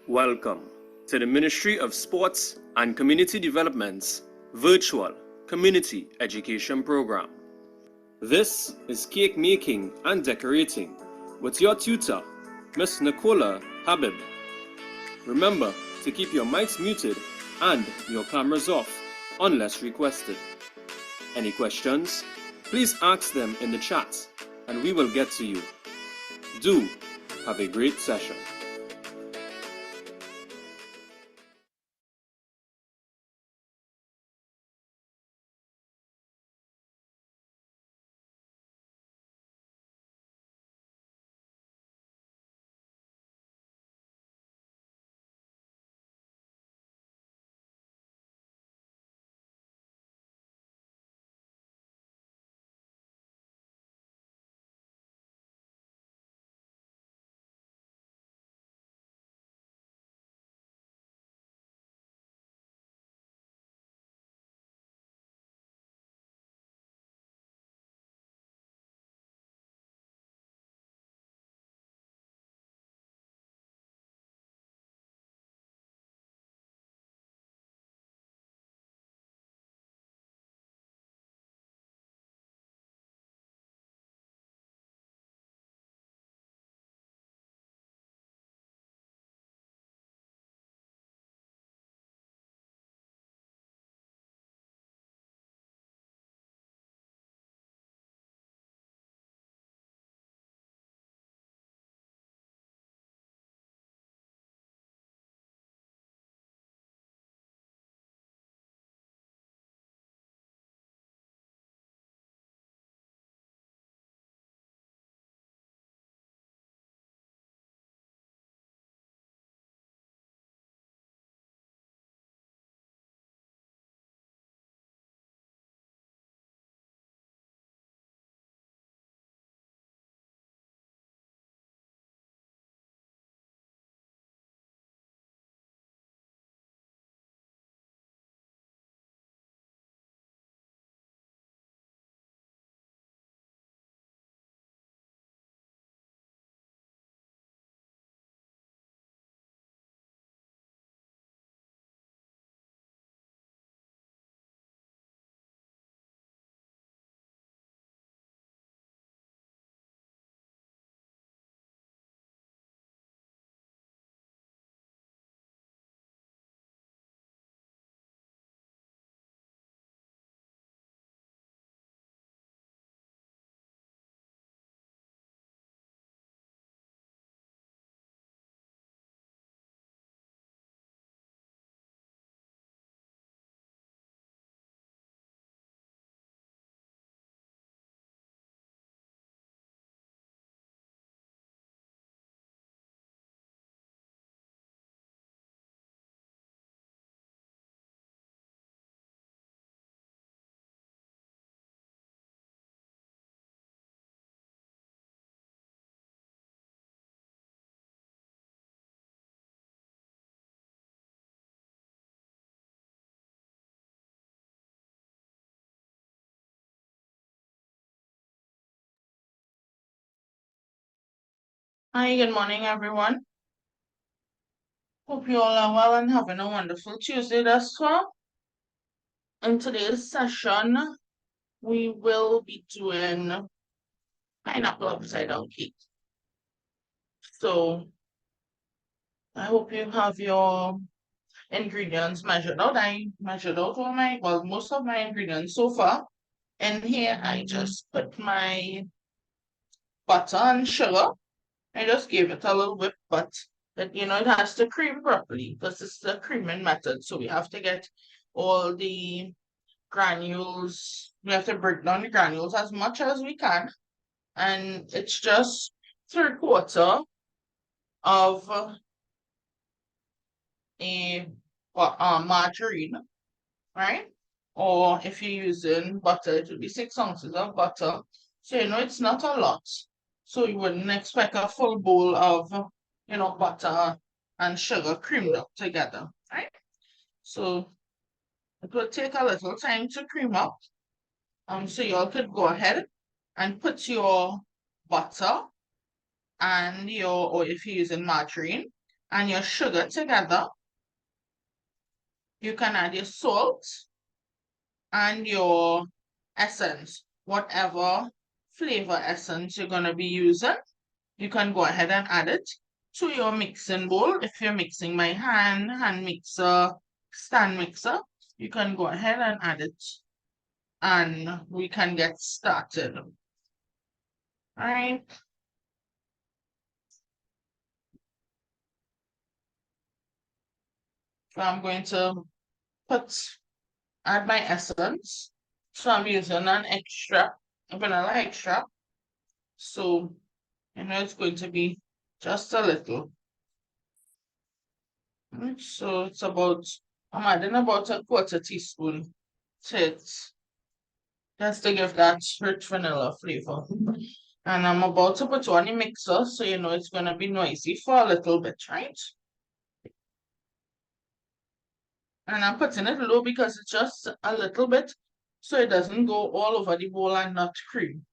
Welcome to the Ministry of Sports and Community Development's virtual community education program. This is cake making and decorating with your tutor, Miss Nicola Habib. Remember to keep your mics muted and your cameras off unless requested. Any questions? Please ask them in the chat and we will get to you. Do have a great session. Hi, good morning, everyone. Hope you all are well and having a wonderful Tuesday thus far. In today's session, we will be doing pineapple upside down cake. So I hope you have your ingredients measured out. I measured out most of my ingredients so far. And here I just put my butter and sugar. I just gave it a little whip, but it has to cream properly because it's the creaming method. So we have to get all the granules. We have to break down the granules as much as we can. And it's just 3/4 of a margarine, right? Or if you're using butter, it would be 6 ounces of butter. So it's not a lot. So you wouldn't expect a full bowl of butter and sugar creamed up together, right? So it will take a little time to cream up. So y'all could go ahead and put your butter and or if you're using margarine, and your sugar together. You can add your salt and your essence, whatever flavor essence you're going to be using. You can go ahead and add it to your mixing bowl. If you're mixing by hand mixer, stand mixer, you can go ahead and add it and we can get started. All right. So I'm going to add my essence. So I'm using an extra, a vanilla extra. So, it's going to be just a little. So it's about, I'm adding about a quarter teaspoon to it, just to give that rich vanilla flavor. And I'm about to put on the mixer, so it's going to be noisy for a little bit, right? And I'm putting it low because it's just a little bit, so it doesn't go all over the bowl and not cream.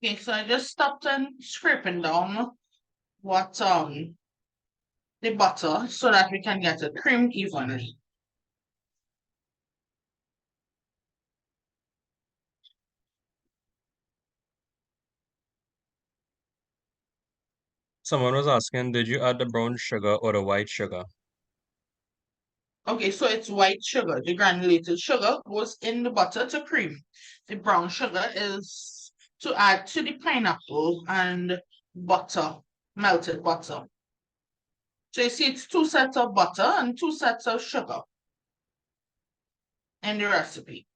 Okay, so I just stopped and scraping down what the butter so that we can get it creamed evenly. Someone was asking, did you add the brown sugar or the white sugar? Okay, so it's white sugar. The granulated sugar goes in the butter to cream. The brown sugar is to add to the pineapple and butter, melted butter. So you see it's 2 sets of butter and 2 sets of sugar in the recipe.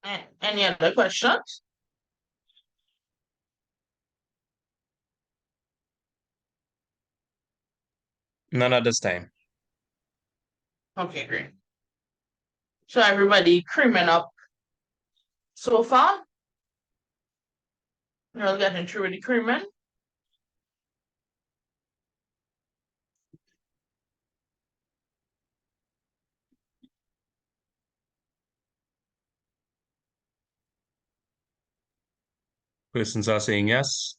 Any other questions? None at this time. Okay, great. So everybody creaming up so far? You're all getting through with the creaming? Persons are saying yes.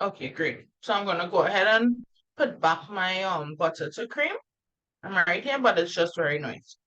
Okay, great. So I'm gonna go ahead and put back my butter to cream. I'm right here, but it's just very noisy.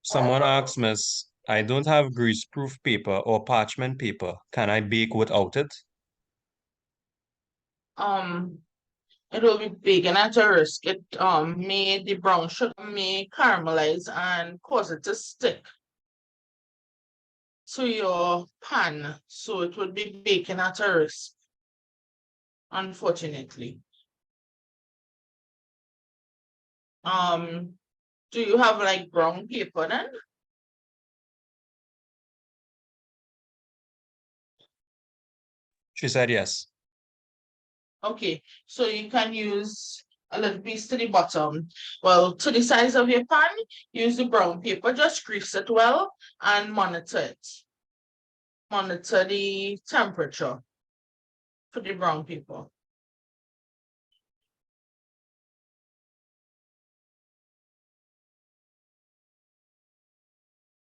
Someone asked, Miss, I don't have grease-proof paper or parchment paper. Can I bake without it? Um, it will be big and at a risk. It may the brown sugar may caramelize and cause it to stick to your pan, so it would be baking at a risk, unfortunately. Do you have like brown paper then? She said yes. Okay, so you can use a little piece to the bottom. Well, to the size of your pan, use the brown paper, just grease it well and monitor it. Monitor the temperature for the brown paper.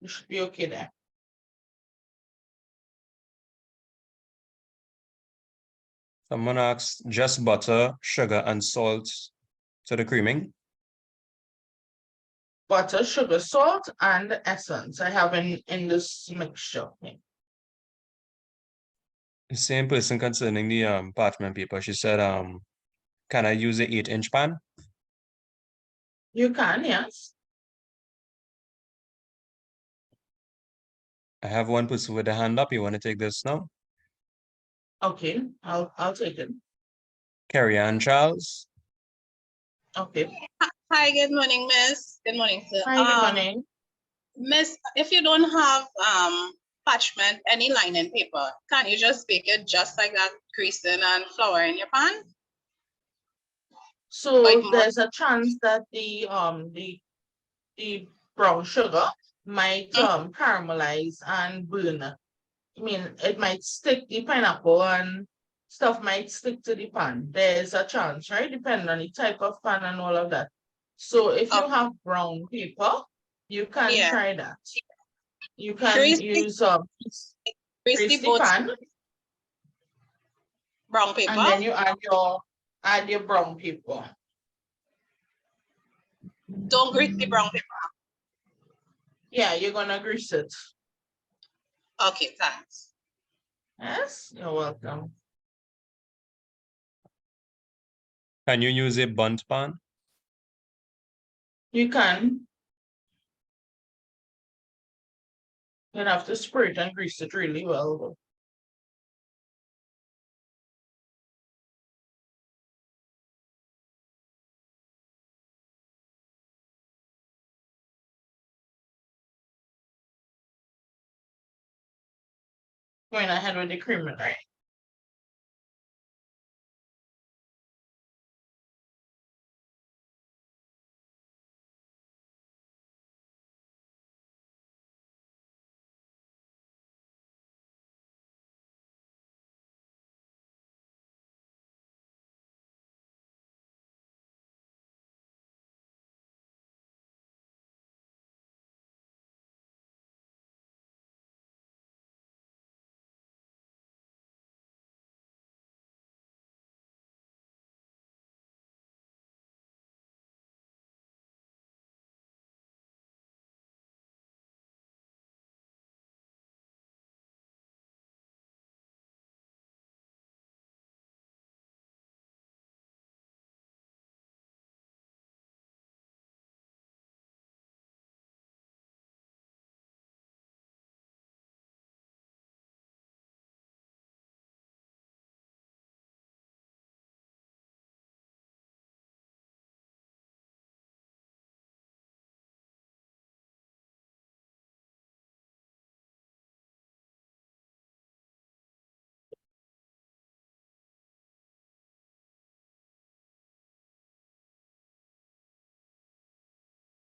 You should be okay there. Someone asked, just butter, sugar, and salt to the creaming. Butter, sugar, salt, and essence I have in this mixture. The same person concerning the parchment paper. She said, can I use the 8-inch pan? You can, yes. I have one person with a hand up. You want to take this now? Okay, I'll take it. Carrie Ann Charles. Okay. Hi, good morning, Miss. Good morning, sir. Hi, good morning. Miss, if you don't have parchment, any lining paper, can you just bake it just like that, greasing and flour in your pan? So Like more- there's a chance that the brown sugar might caramelize and burn. I mean, it might stick, the pineapple and stuff might stick to the pan. There's a chance, right? Depending on the type of pan and all of that. So if you have brown paper, you can Yeah. try that. You can Grease the- use grease grease the the both pan, brown paper. and then you add your brown paper. Don't grease the brown paper. Yeah, you're gonna grease it. Okay, thanks. Yes, you're welcome. Can you use a bunt pan? You can. You'd have to spray it and grease it really well. Going ahead with the creamer, right?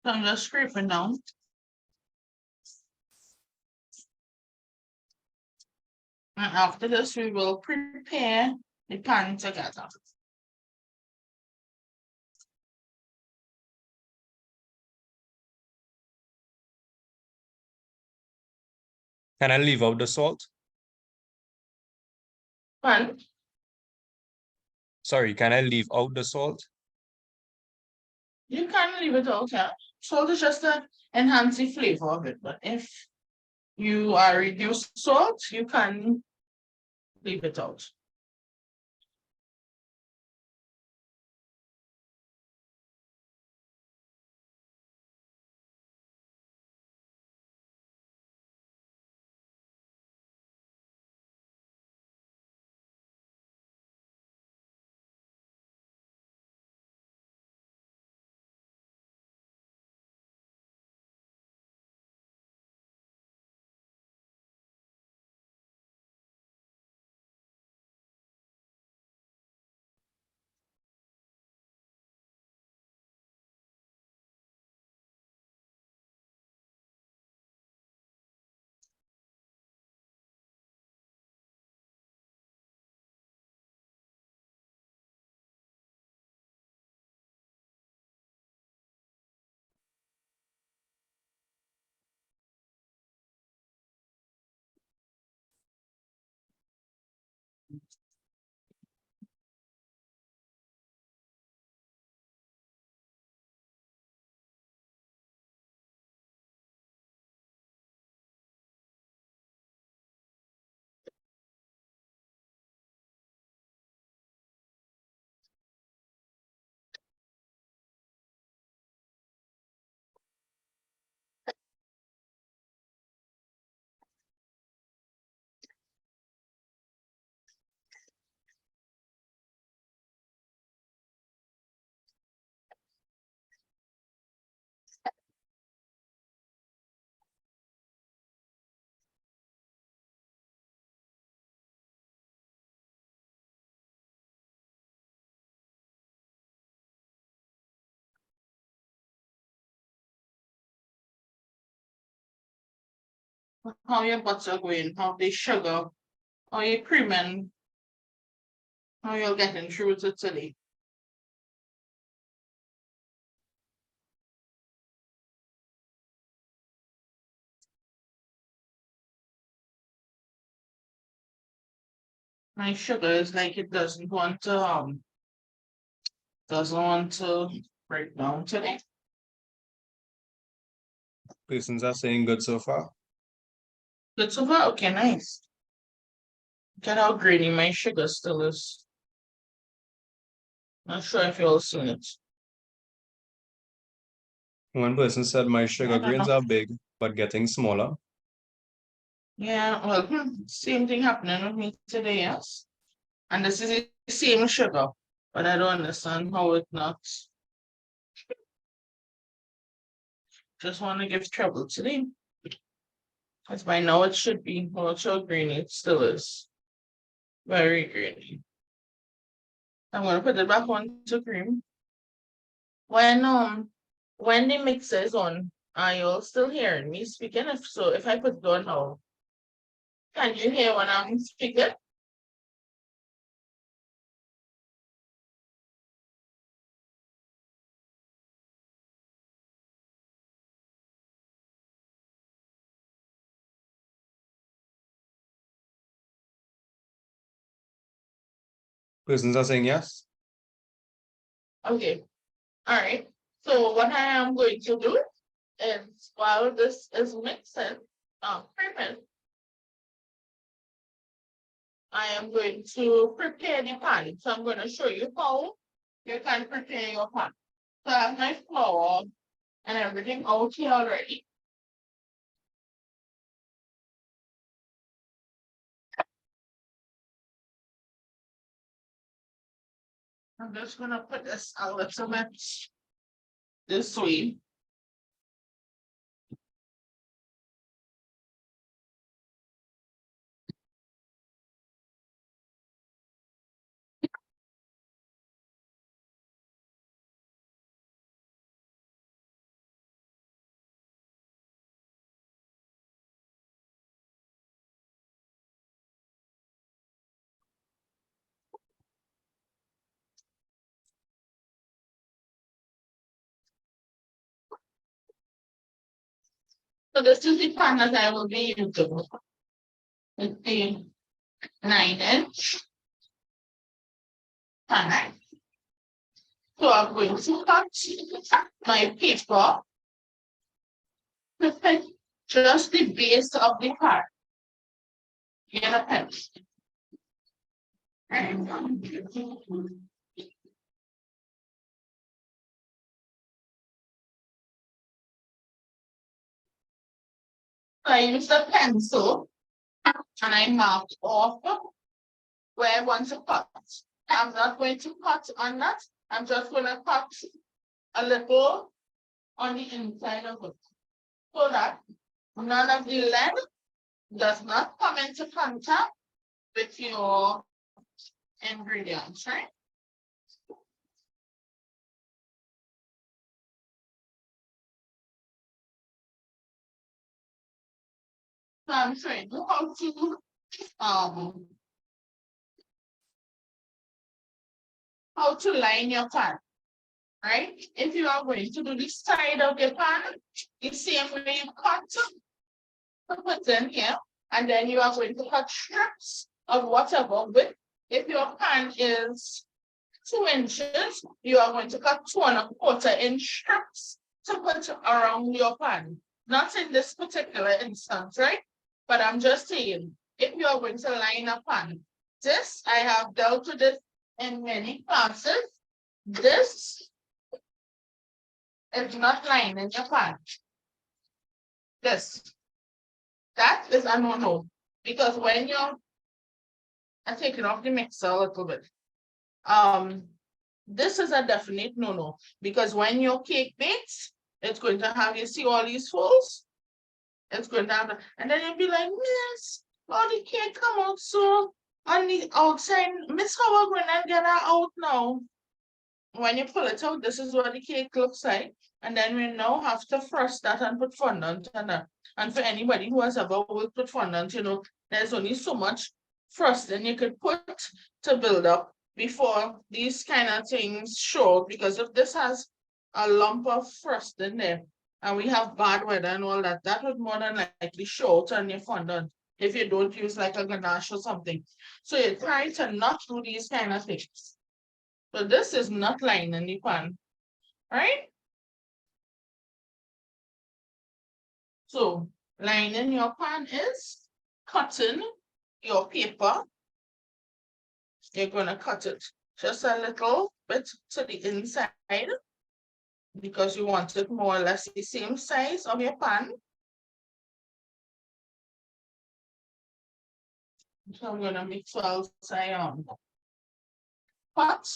So I'm just scraping down. And after this, we will prepare the pan together. Can I leave out the salt? Pan, Sorry, can I leave out the salt? you can leave it out, yeah. Salt is just to enhance the flavor of it, but if you are reduced salt, you can leave it out. How your butter going, how the sugar, how your cream, and how you're getting through to today. My sugar is like it doesn't want to break down today. Persons are saying good so far. Good so far, okay, nice. Look at how grainy my sugar still is. Not sure if you all seen it. One person said my sugar I don't grains know. are big, but getting smaller. Yeah, well, same thing happening with me today, yes. And this is the same sugar, but I don't understand how it not. Just want to give trouble today. Because by now it should be, well, it's so grainy, it still is. Very grainy. I'm gonna put it back on to cream. When the mixer is on, are you all still hearing me speaking? If so, if I put it on now, can you hear when I'm speaking? Persons are saying yes. Okay, all right. So what I am going to do is while this is mixing, creaming, I am going to prepare the pan. So I'm going to show you how you can prepare your pan. So I have my flour and everything out here already. I'm just gonna put this a little bit this way. So this is the pan that I will be using. With the 9-inch pan. So I'm going to cut my paper to fit just the base of the pan. Get a pen. I use the pencil and I marked off where I want to cut. I'm not going to cut on that. I'm just going to cut a little on the inside of it so that none of the lead does not come into contact with your ingredients, right? So I'm showing you how to line your pan, right? If you are going to do the side of your pan, the same way you cut, put in here, and then you are going to cut strips of whatever width. If your pan is 2 inches, you are going to cut 2¼ inch strips to put around your pan. Not in this particular instance, right? But I'm just saying, if you are going to line a pan, this, I have dealt with this in many classes. This is not lining your pan. This. That is a no-no. Because when you're, I'm taking off the mixer a little bit. This is a definite no-no. Because when your cake bakes, it's going to have, you see all these folds? It's going to have, and then you'll be like, Miss, oh, the cake come out so on the outside. Miss, how are we going to get that out now? When you pull it out, this is what the cake looks like. And then we now have to frost that and put fondant on that. And for anybody who has ever worked with fondant, you know, there's only so much frosting you could put to build up before these kind of things show. Because if this has a lump of frosting there, and we have bad weather and all that, that would more than likely show out on your fondant if you don't use like a ganache or something. So you try to not do these kind of things. So this is not lining the pan, right? So lining your pan is cutting your paper. You're gonna cut it just a little bit to the inside because you want it more or less the same size of your pan. So I'm gonna mix well pot.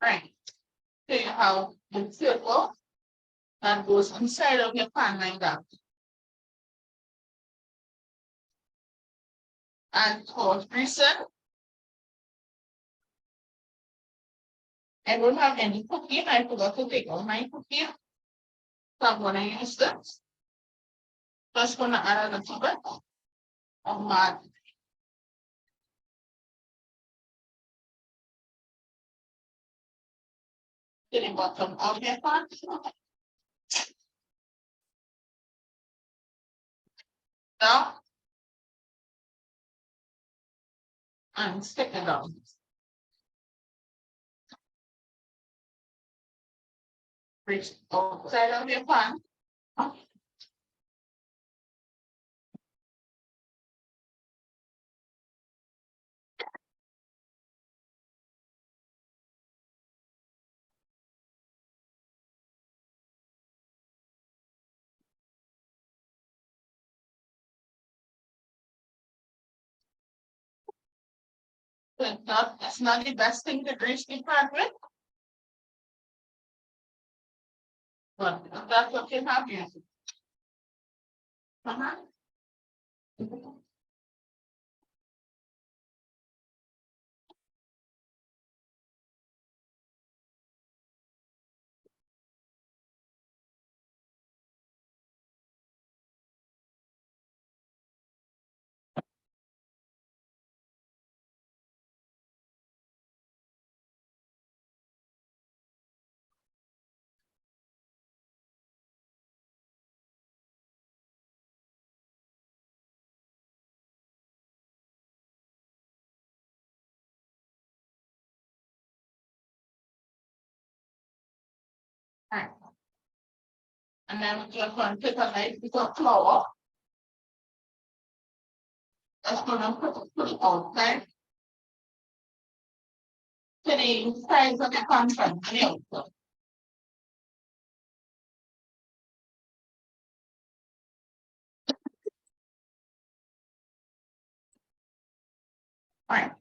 Right. So you have the circle that goes inside of your pan like that. And for reason, I don't have any cookie. I forgot to take out my cookie. So I'm gonna use this. Just gonna add a little bit of mud. To the bottom of your pan. Down. And stick it down. Reach outside of your pan. It's not the best thing to grease the pan with. But if that's what you have, use it. Alright. And then we're just going to take a nice bit of flour. Just gonna put it outside. To the sides of the pan from the outside. Alright.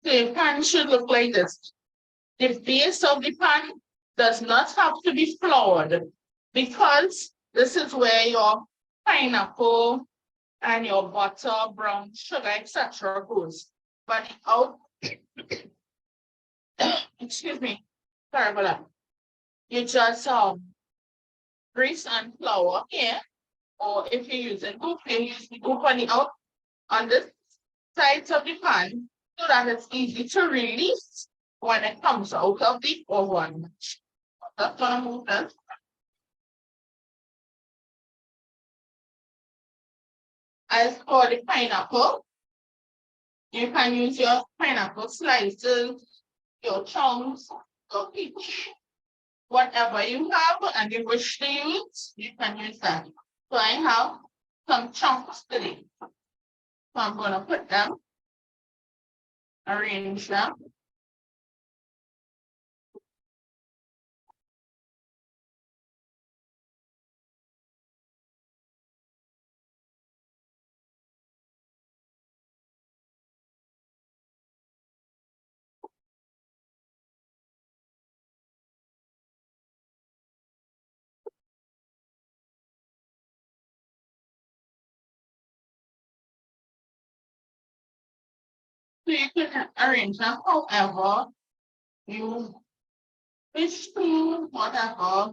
The pan should look like this. The base of the pan does not have to be floured because this is where your pineapple and your butter, brown sugar, etc. goes. But out, excuse me, sorry about that. You just grease and flour here, or if you're using goop, you use the goop on the out on the sides of the pan so that it's easy to release when it comes out of the oven. That's gonna move this. As for the pineapple, you can use your pineapple slices, your chunks, your peach, whatever you have and you wish to use, you can use that. So I have some chunks today. So I'm gonna put them, arrange them. So you can arrange them however you wish to, whatever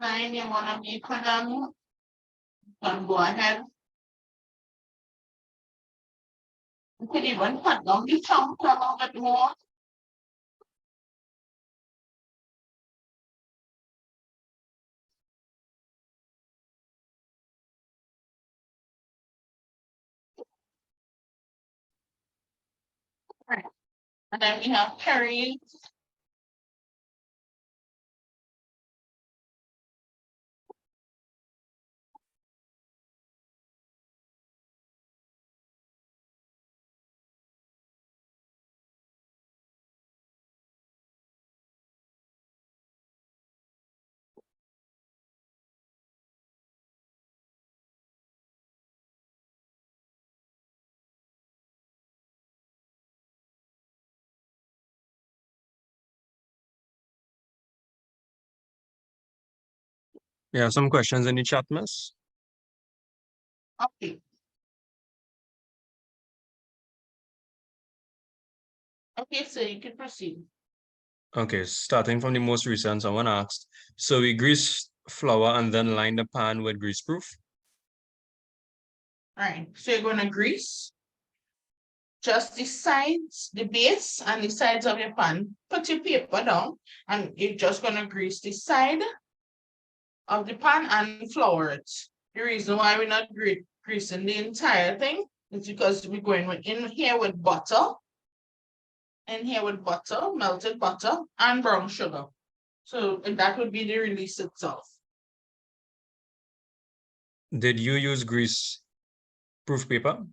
kind you wanna make for them. You can go ahead. You can even cut down the chunks a little bit more. Right. And then we have cherries. We have some questions in the chat, miss. Okay. Okay, so you can proceed. Okay, starting from the most recent, someone asked, so we grease flour and then line the pan with greaseproof? Alright, so you're gonna grease just the sides, the base and the sides of your pan. Put your paper down and you're just gonna grease the side of the pan and flour it. The reason why we're not greasing the entire thing is because we're going in here with butter. In here with butter, melted butter and brown sugar. So that would be the release itself. Did you use greaseproof paper?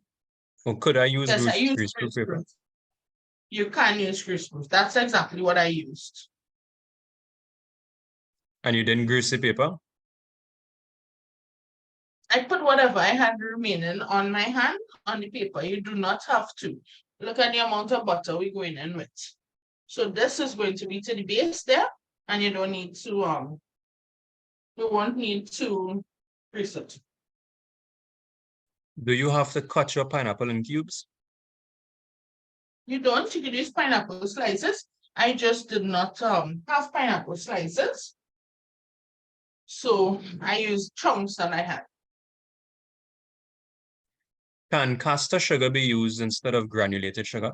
Or could I use Yes, I use greaseproof paper? greaseproof. You can use greaseproof. That's exactly what I used. And you didn't grease the paper? I put whatever I had remaining on my hand on the paper. You do not have to. look at the amount of butter we're going in with. So this is going to be to the base there, and you don't need to you won't need to grease it. Do you have to cut your pineapple in cubes? You don't, you can use pineapple slices. I just did not have pineapple slices. So I used chunks that I had. Can caster sugar be used instead of granulated sugar?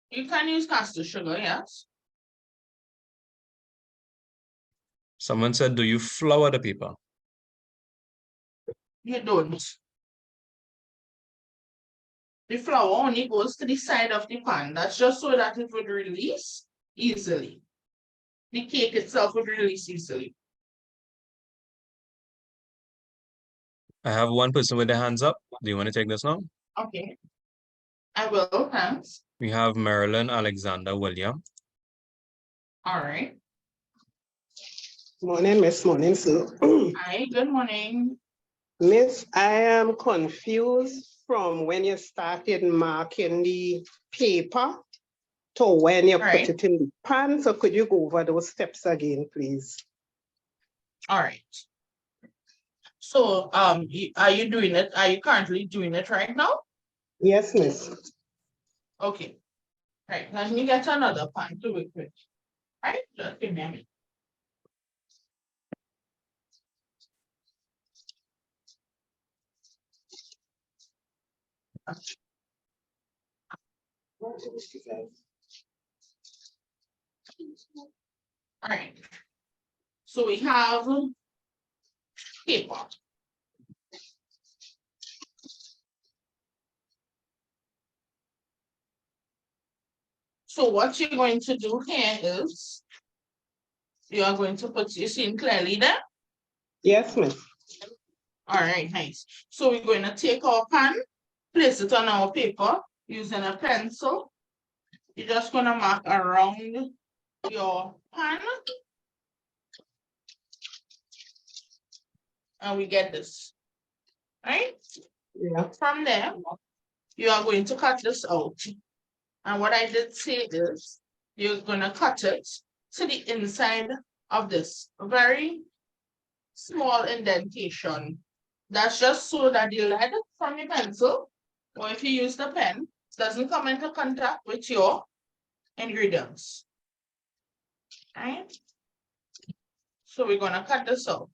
You can use caster sugar, yes. Someone said, do you flour the paper? You don't. The flour only goes to the side of the pan. That's just so that it would release easily. The cake itself would release easily. I have one person with their hands up. Do you want to take this now? Okay. I will, thanks. We have Marilyn Alexander William. All right. Morning, Miss. Morning, sir. Hi, good morning. Miss, I am confused from when you started marking the paper to when you Right. put it in the pan. So could you go over those steps again, please? All right. So, are you doing it? Are you currently doing it right now? Yes, Miss. Okay. Right, let me get another pan to work with. Right, just give me a minute. All right. So we have paper. So what you're going to do here is you are going to put your scene clearly there. Yes, Miss. All right, nice. So we're going to take our pan, place it on our paper using a pencil. You're just going to mark around your pan. And we get this, right? Yeah. From there, you are going to cut this out. And what I did say is, you're gonna cut it to the inside of this very small indentation. That's just so that the lead from your pencil, or if you use the pen, doesn't come into contact with your ingredients. Right? So we're gonna cut this out.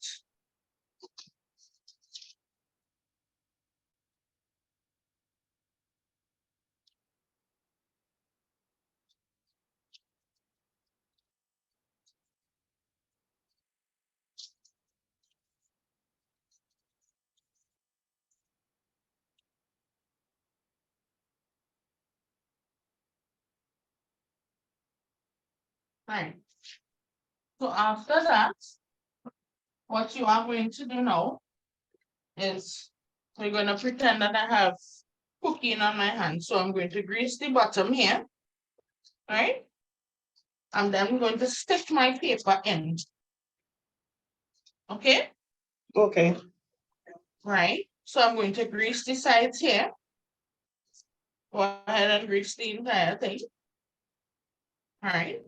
Right. So after that, what you are going to do now is we're going to pretend that I have cooking on my hand. So I'm going to grease the bottom here, right? And then I'm going to stick my paper in. Okay, Okay. right? So I'm going to grease the sides here. Go ahead and grease the entire thing. All right.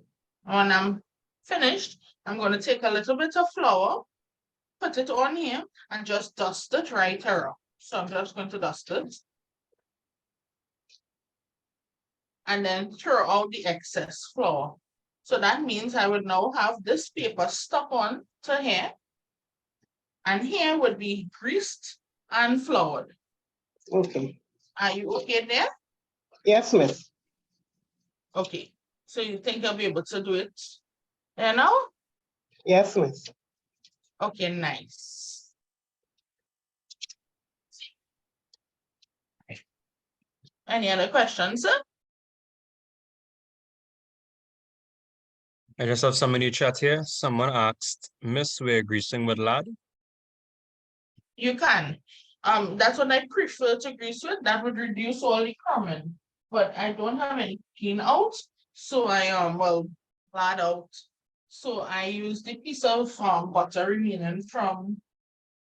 When I'm finished, I'm going to take a little bit of flour, put it on here, and just dust it right around. So I'm just going to dust it. And then throw out the excess flour. So that means I would now have this paper stuck on to here. And here would be greased and floured. Okay. Are you okay there? Yes, Miss. Okay. So you think I'll be able to do it? You know? Yes, Miss. Okay, nice. Any other questions, sir? I just have some in the chat here. Someone asked, Miss, we're greasing with lard. You can. That's what I prefer to grease with. That would reduce all the crumbing. But I don't have any clean out. So I lard out. So I use the piece of butter remaining from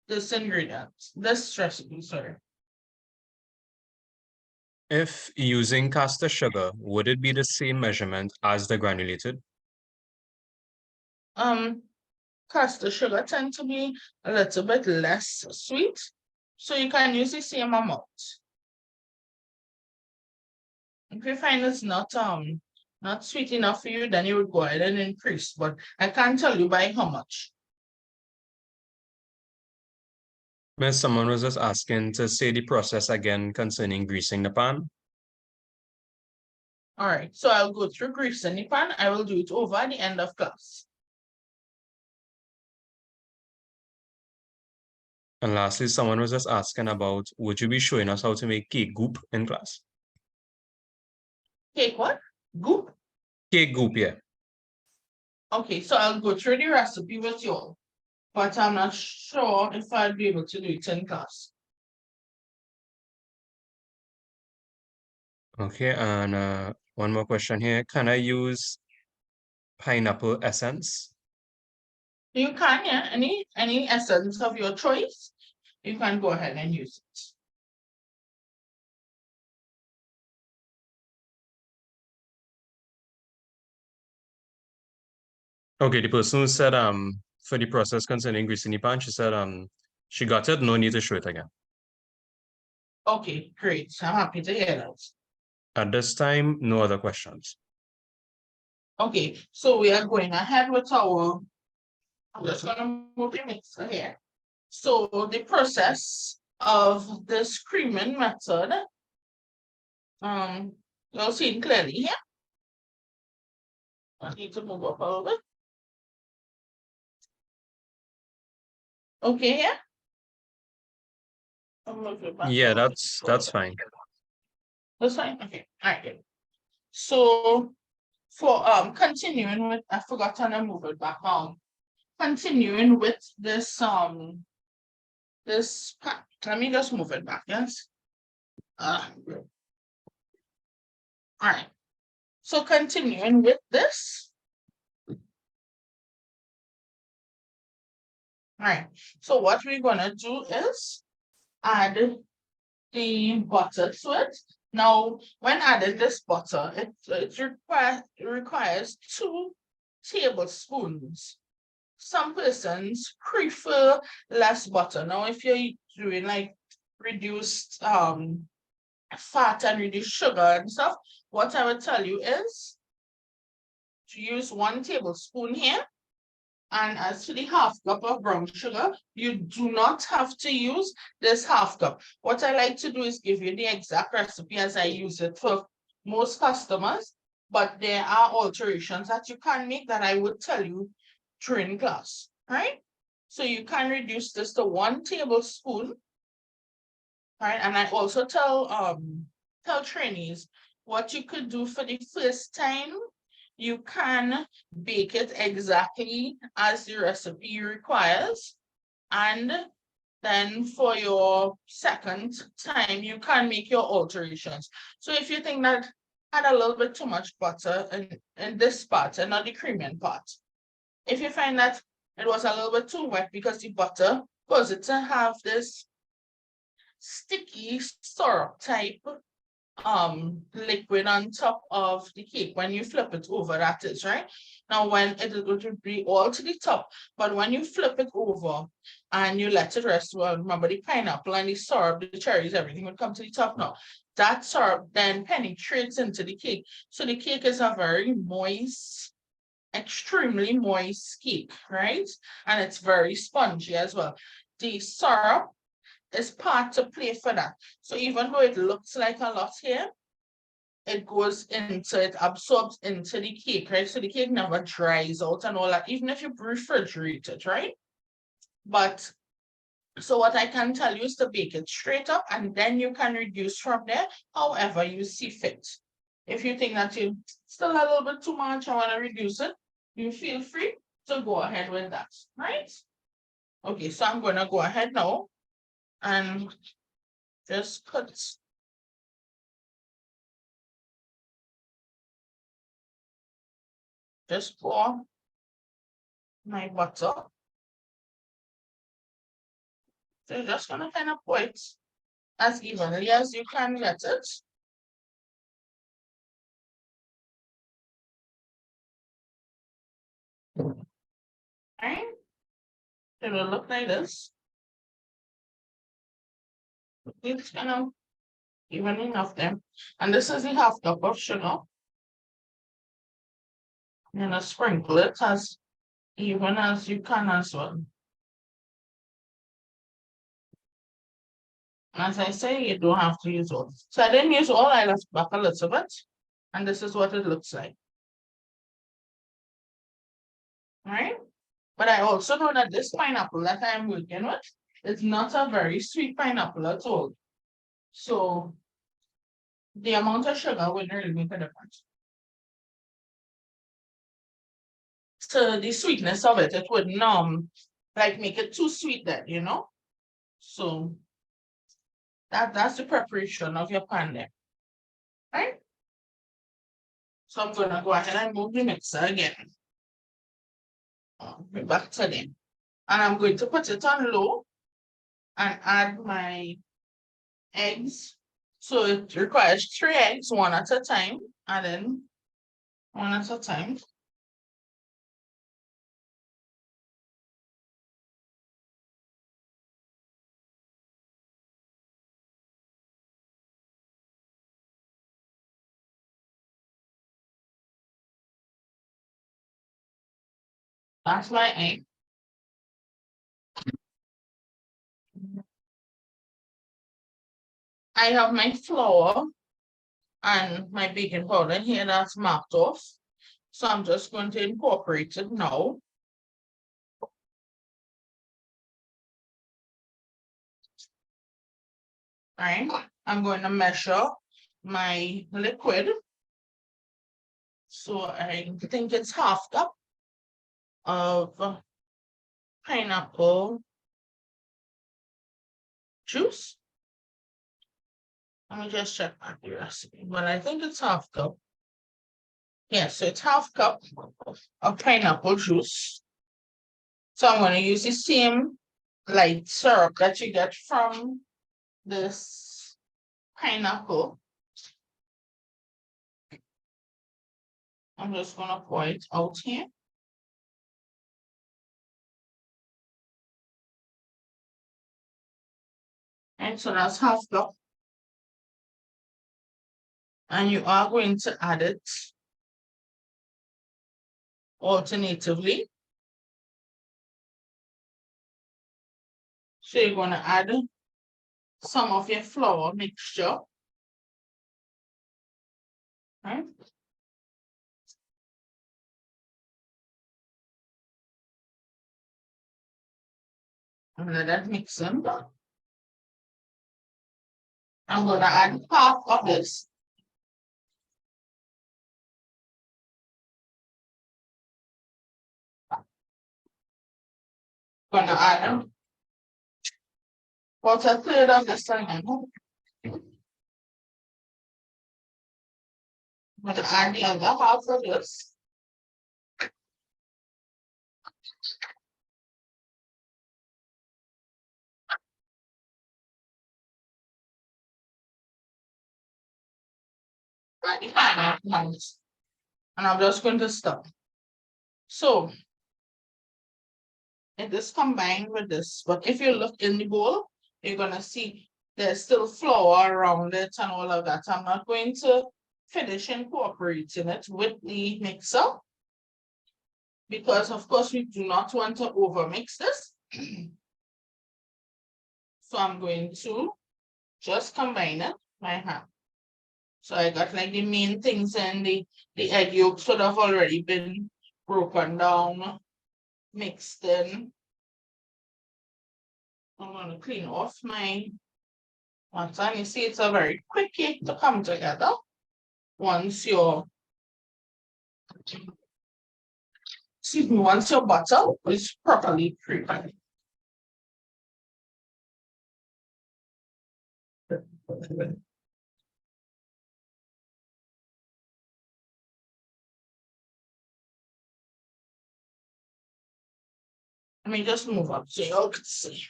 this ingredient, this recipe, sorry. If using caster sugar, would it be the same measurement as the granulated? Caster sugar tend to be a little bit less sweet, so you can use the same amount. If you find it's not sweet enough for you, then you would go ahead and increase, but I can't tell you by how much. Miss, someone was just asking to say the process again concerning greasing the pan. All right, so I'll go through greasing the pan. I will do it over at the end of class. And lastly, someone was just asking about, would you be showing us how to make cake goop in class? Cake what? Goop? Cake goop, yeah. Okay, so I'll go through the recipe with you all, but I'm not sure if I'll be able to do it in class. Okay, and one more question here. Can I use pineapple essence? You can, yeah, any essence of your choice, you can go ahead and use it. Okay, the person who said for the process concerning greasing the pan, she said she got it, no need to show it again. Okay, great. I'm happy to hear that. At this time, no other questions. Okay, so we are going ahead with our, I'm just gonna move the mixer here. So the process of the creaming method, you'll see it clearly here. I need to move up a little bit. Okay, yeah. I'll move it back Yeah, a little that's fine. That's fine. Okay, all right. Good. So for continuing with, I forgot to move it back on. Continuing with this this pack. Let me just move it back. Yes. All right. So continuing with this. All right. So what we're gonna do is add the butter to it. Now, when adding this butter, it requires 2 tablespoons. Some persons prefer less butter. Now, if you're doing like reduced fat and reduced sugar and stuff, what I would tell you is to use 1 tablespoon here. And as to the 1/2 cup of brown sugar, you do not have to use this 1/2 cup. What I like to do is give you the exact recipe as I use it for most customers, but there are alterations that you can make that I would tell you during class, right? So you can reduce this to 1 tablespoon, right? And I also tell trainees what you could do for the first time. You can bake it exactly as the recipe requires. And then for your second time, you can make your alterations. So if you think that had a little bit too much butter in this part and not the creaming part, if you find that it was a little bit too wet because the butter caused it to have this sticky syrup type liquid on top of the cake, when you flip it over, that is right. Now when it would be all to the top, but when you flip it over and you let it rest, well, remember the pineapple and the syrup, the cherries, everything would come to the top. Now that syrup then penetrates into the cake, so the cake is a very moist, extremely moist cake, right? And it's very spongy as well. The syrup is part to play for that. So even though it looks like a lot here, it goes into, it absorbs into the cake, right? So the cake never dries out and all that, even if you refrigerate it, right? But so what I can tell you is to bake it straight up, and then you can reduce from there however you see fit. If you think that you still a little bit too much, I want to reduce it, you feel free to go ahead with that, right? Okay, so I'm going to go ahead now and just pour my butter. So you're just gonna kind of pour it as evenly as you can get it. Right? It will look like this. It's kind of evening of them. And this is the half cup of sugar. I'm gonna sprinkle it as even as you can as well. As I say, you don't have to use all. So I didn't use all, I left back a little bit. And this is what it looks like. Right? But I also know that this pineapple that I'm working with is not a very sweet pineapple at all. So the amount of sugar wouldn't really make a difference. So the sweetness of it, it wouldn't like make it too sweet then, you know? So that's the preparation of your pan there. Right? So I'm gonna go ahead and move the mixer again. Back to them. And I'm going to put it on low and add my eggs. So it requires 3 eggs, one at a time, and then one at a time. That's my egg. I have my flour and my baking powder here that's marked off. So I'm just going to incorporate it now. Right, I'm going to measure my liquid. So I think it's half cup of pineapple juice. Let me just check my recipe, but I think it's half cup. Yes, so it's half cup of pineapple juice. So I'm going to use the same light syrup that you get from this pineapple. I'm just going to pour it out here. And so that's half cup. And you are going to add it alternatively. So you're going to add some of your flour mixture. Right? And let that mix in. I'm going to add half of this. Going to add about a third of this onion. I'm going to add the other half of this. And I'm just going to stir. So it is combined with this, but if you look in the bowl, you're gonna see there's still flour around it and all of that. I'm not going to finish incorporating it with the mixer because of course we do not want to overmix this. So I'm going to just combine it by hand. So I got like the main things, and the egg yolk should have already been broken down, mixed in. I'm going to clean off my butter. And you see it's a very quick cake to come together once your butter is properly prepared. Let me just move up so you all can see.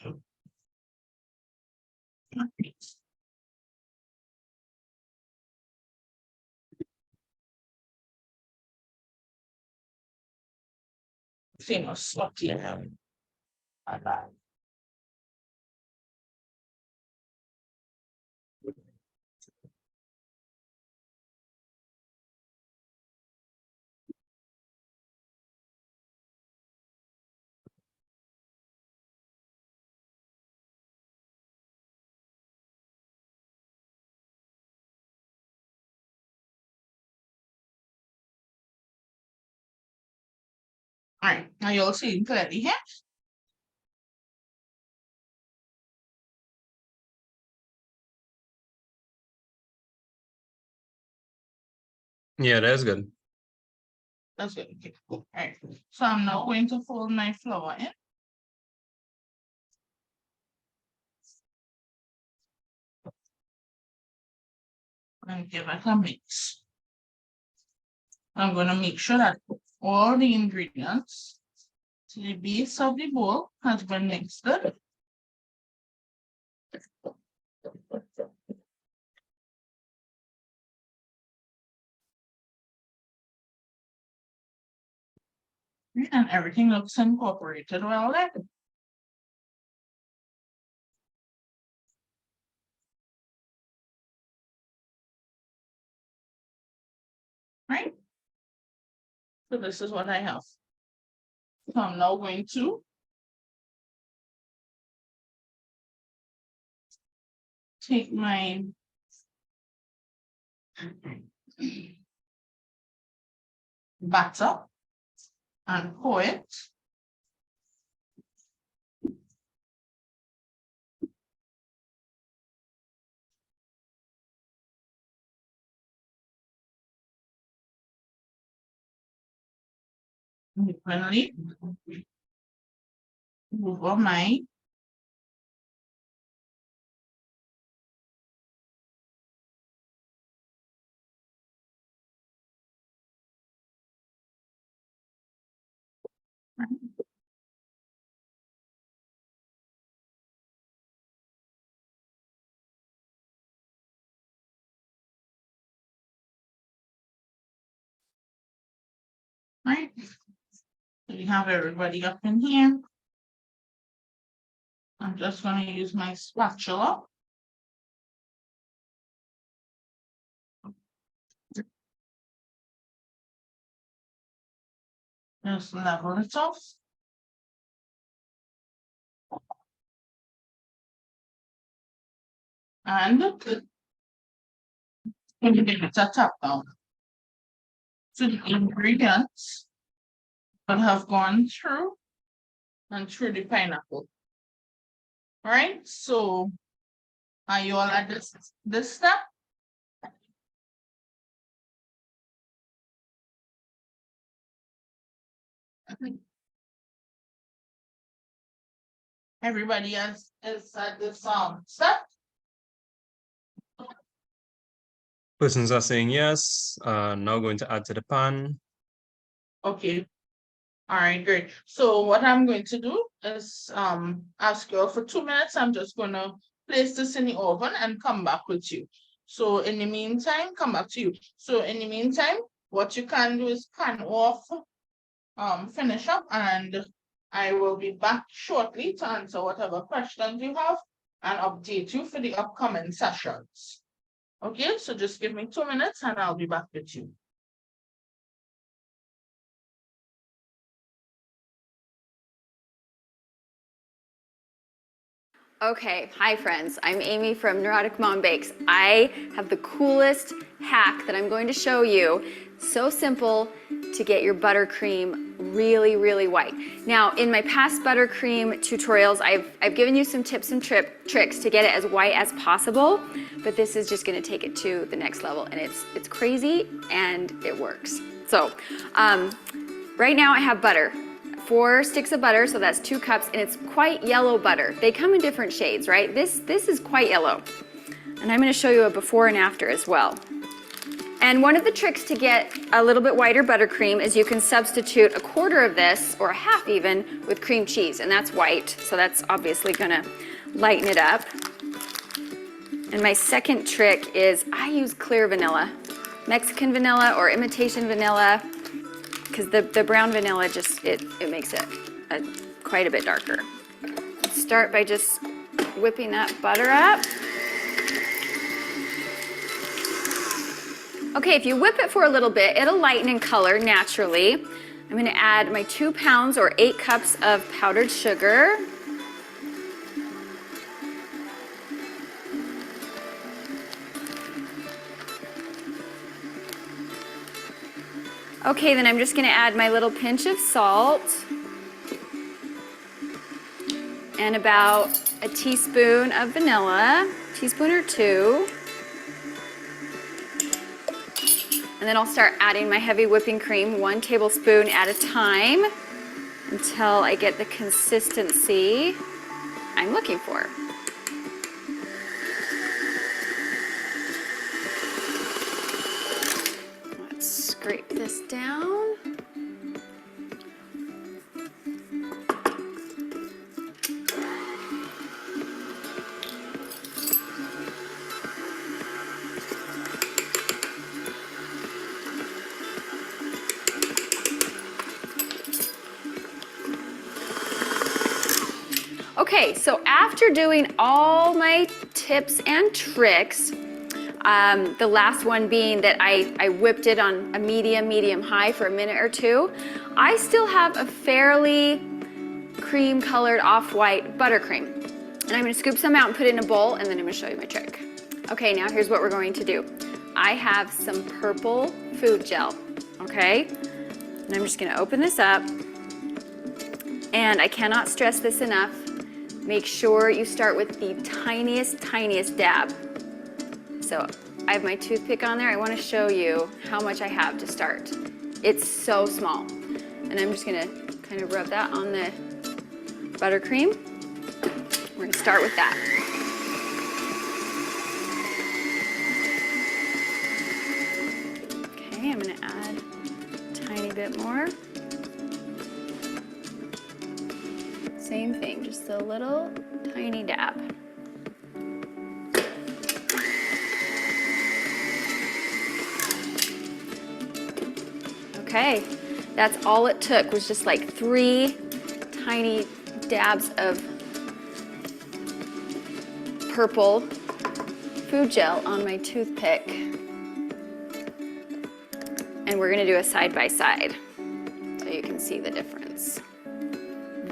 famous slutty. All right, now you'll see it clearly here. Yeah, that's good. That's good. Okay, cool. All right. So I'm now going to fold my flour in. And give it a mix. I'm going to make sure that all the ingredients to the base of the bowl has been mixed in. And everything looks incorporated well there. Right? So this is what I have. So I'm now going to take my batter and pour it evenly over my right. So we have everybody up in here. I'm just going to use my spatula. Just level it off. And give it a tap down. So the ingredients that have gone through and through the pineapple. All right, so are you all at this step? Everybody else is at this step. Persons are saying yes. Now going to add to the pan. Okay. All right, great. So what I'm going to do is ask you all for 2 minutes. I'm just gonna place this in the oven and come back with you. So in the meantime, come back to you. So in the meantime, what you can do is pan off, finish up, and I will be back shortly to answer whatever questions you have and update you for the upcoming sessions. Okay, so just give me 2 minutes and I'll be back with you. Okay, hi friends, I'm Amy from Neurotic Mom Bakes. I have the coolest hack that I'm going to show you. So simple to get your buttercream really, really white. Now, in my past buttercream tutorials, I've given you some tips and tricks to get it as white as possible, but this is just gonna take it to the next level, and it's crazy and it works. So, right now I have butter. 4 sticks of butter, so that's 2 cups, and it's quite yellow butter. They come in different shades, right? This is quite yellow. And I'm gonna show you a before and after as well. And one of the tricks to get a little bit whiter buttercream is you can substitute 1/4 of this, or 1/2 even, with cream cheese, and that's white, so that's obviously gonna lighten it up. And my second trick is I use clear vanilla. Mexican vanilla or imitation vanilla because the brown vanilla just, it makes it quite a bit darker. Start by just whipping that butter up. Okay, if you whip it for a little bit, it'll lighten in color naturally. I'm going to add my 2 pounds or 8 cups of powdered sugar. Okay, then I'm just going to add my little pinch of salt and about a teaspoon of vanilla, teaspoon or 2. And then I'll start adding my heavy whipping cream, 1 tablespoon at a time, until I get the consistency I'm looking for. Let's scrape this down. Okay, so after doing all my tips and tricks, the last one being that I whipped it on a medium high for a minute or 2, I still have a fairly cream colored off-white buttercream. And I'm gonna scoop some out and put it in a bowl, and then I'm gonna show you my trick. Okay, now here's what we're going to do. I have some purple food gel, okay? And I'm just gonna open this up. And I cannot stress this enough. Make sure you start with the tiniest dab. So I have my toothpick on there. I want to show you how much I have to start. It's so small. And I'm just gonna kind of rub that on the buttercream. We're gonna start with that. Okay, I'm gonna add a tiny bit more. Same thing, just a little tiny dab. Okay, that's all it took, was just like 3 tiny dabs of purple food gel on my toothpick. And we're gonna do a side by side so you can see the difference.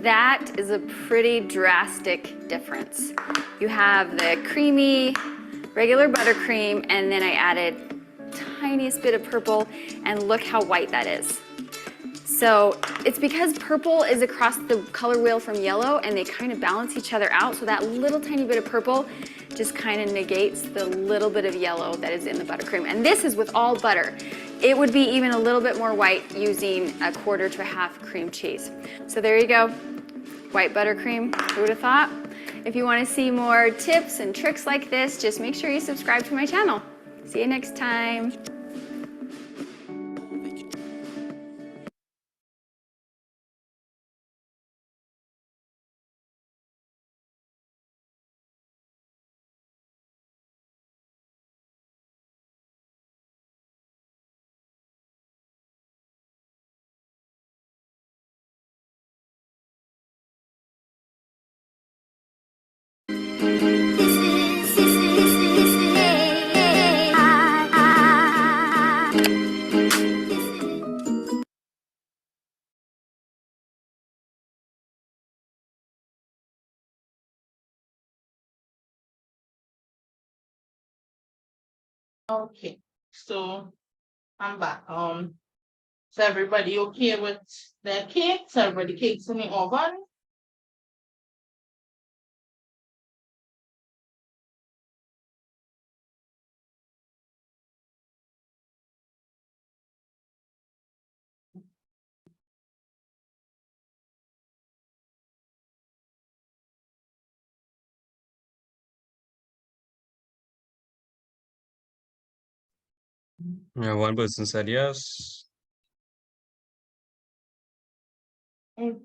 That is a pretty drastic difference. You have the creamy, regular buttercream, and then I added tiniest bit of purple, and look how white that is. So it's because purple is across the color wheel from yellow, and they kind of balance each other out, so that little tiny bit of purple just kind of negates the little bit of yellow that is in the buttercream. And this is with all butter. It would be even a little bit more white using 1/4 to 1/2 cream cheese. So there you go. White buttercream, who would have thought? If you want to see more tips and tricks like this, just make sure you subscribe to my channel. See you next time. Okay, so I'm back. So everybody okay with their cakes? Everybody cakes in the oven? Yeah, one person said yes. Mm,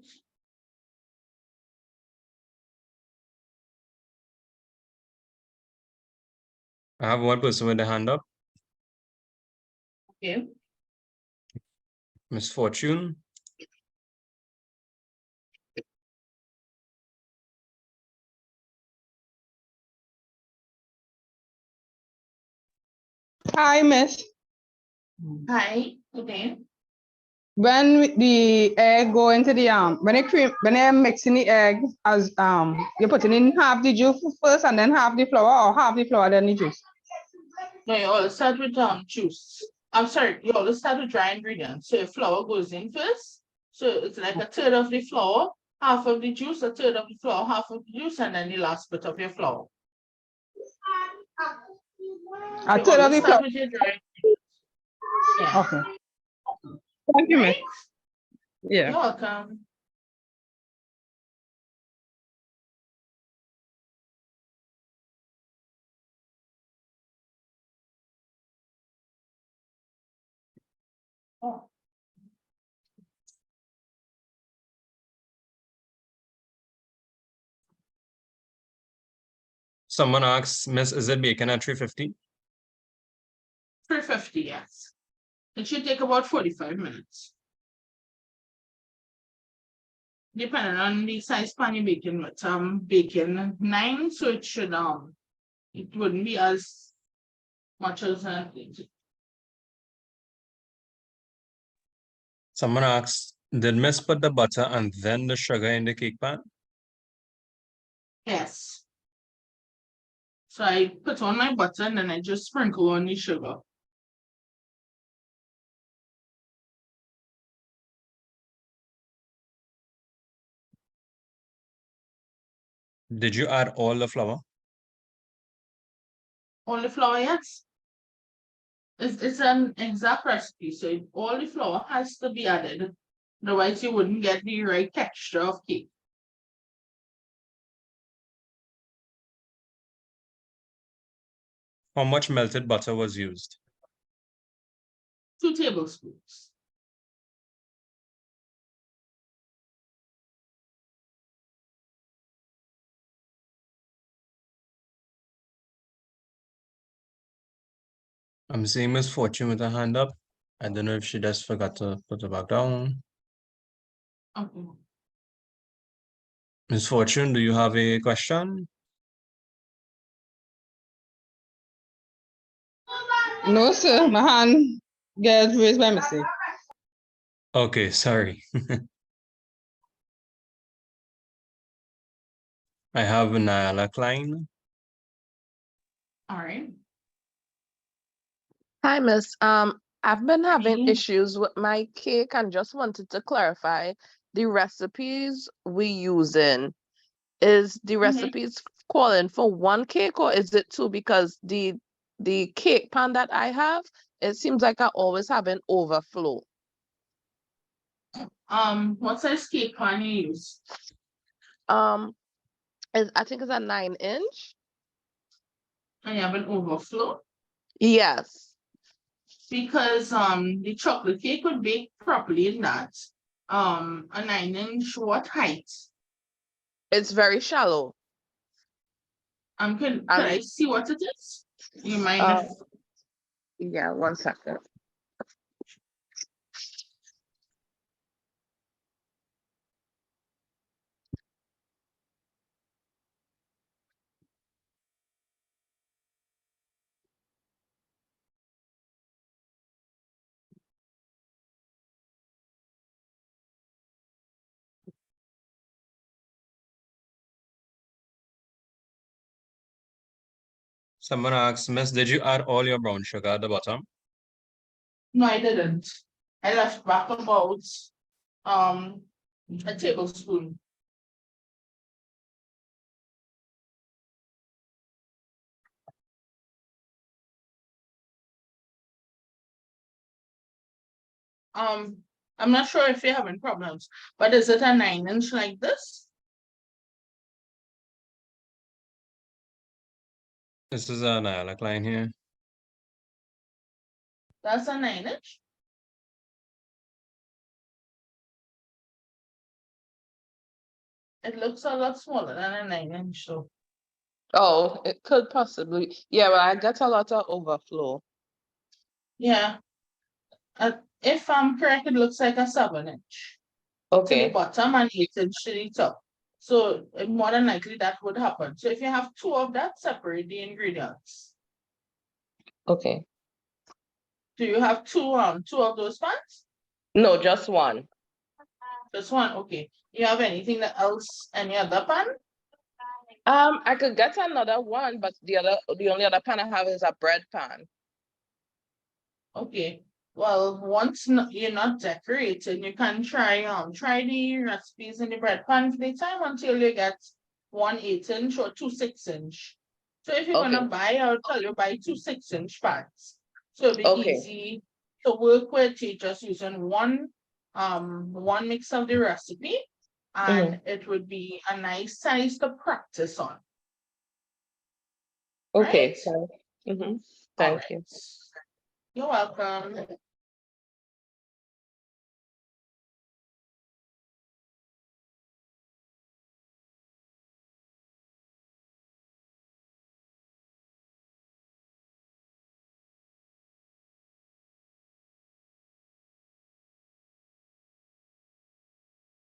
I have one person with a hand up. okay. Miss Fortune, Hi, Miss. Hi, good day. The egg go into the when they're mixing the egg, as you're putting in half the juice first and then half the flour, or half the flour then the juice. No, you always start with juice. I'm sorry, you always start with dry ingredients. So your flour goes in first. So it's like a third of the flour, half of the juice, a third of the flour, half of the juice, and then the last bit of your flour. A You third of always the start flour. with your dry ingredients. Yeah. Okay. Thank you, Miss. Right? Yeah. You're welcome. Oh. someone asks, Miss, is it bacon at 350? 350, yes. It should take about 45 minutes. Depending on the size pan you're baking with, bacon 9, so it should it wouldn't be as much as Someone asks, did Miss put the butter and then the sugar in the cake pan? yes. So I put on my butter and then I just sprinkle on the sugar. Did you add all the flour? All the flour, yes. It's an exact recipe, so all the flour has to be added. Otherwise, you wouldn't get the right texture of cake. How much melted butter was used? 2 tablespoons. I'm seeing Miss Fortune with her hand up. I don't know if she just forgot to put it back down. Okay. Miss Fortune, do you have a question? No, sir. My hand gets raised by mistake. Okay, sorry. I have Nyala Klein. All right. Hi, Miss. I've been having Mhm. issues with my cake and just wanted to clarify the recipes we using. Is the recipes calling for one cake or is it two? Because the cake pan that I have, it seems like I always have an overflow. What size cake pan you use? Um, I think it's a 9-inch. And you have an overflow? Yes, Because the chocolate cake would bake properly in that. A 9-inch what height? it's very shallow. Could I see what it is? You mind if Yeah, 1 second. Someone asks, Miss, did you add all your brown sugar at the bottom? No, I didn't. I left back about a tablespoon. I'm not sure if you're having problems, but is it a 9-inch like this? This is a Nyala Klein here. That's a 9-inch. It looks a lot smaller than a 9-inch, so Oh, it could possibly. Yeah, but I get a lot of overflow. yeah. If I'm correct, it looks like a 7-inch to the Okay, bottom and 8-inch to the top. So more than likely that would happen. So if you have 2 of that, separate the ingredients. okay. Do you have 2 of those pans? No, just one. Just one, okay. You have anything else, any other pan? I could get another one, but the only other pan I have is a bread pan. Okay, well, once you're not decorating, you can try the recipes in the bread pan for the time until you get 1 8-inch or 2 6-inch. So if you're gonna Okay. buy, I'll tell you buy 2 6-inch pans. So it'll be Okay. easy to work with. You just using one mix of the recipe, and it would be a nice size to practice on. Okay, Right? Thank you. Alright. You're welcome.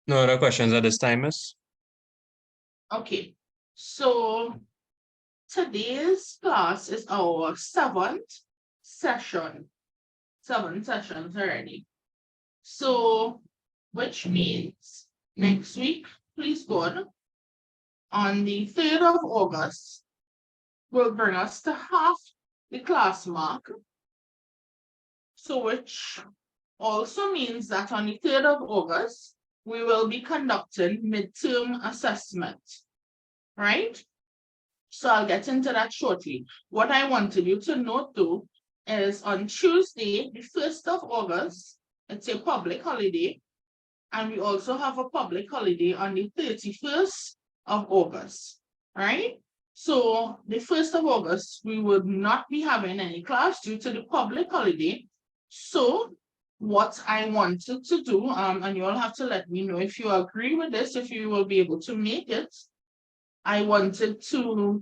No other questions at this time, miss? Okay, so today's class is our 7th session. 7 sessions already. So, which means next week, please God, on the 3rd of August, will bring us to half the class mark. So, which also means that on the 3rd of August, we will be conducting midterm assessment, right? So I'll get into that shortly. What I wanted you to note though is on Tuesday, the 1st of August, it's a public holiday. And we also have a public holiday on the 31st of August, right? So the 1st of August, we would not be having any class due to the public holiday. So what I wanted to do, and you all have to let me know if you agree with this, if you will be able to make it. I wanted to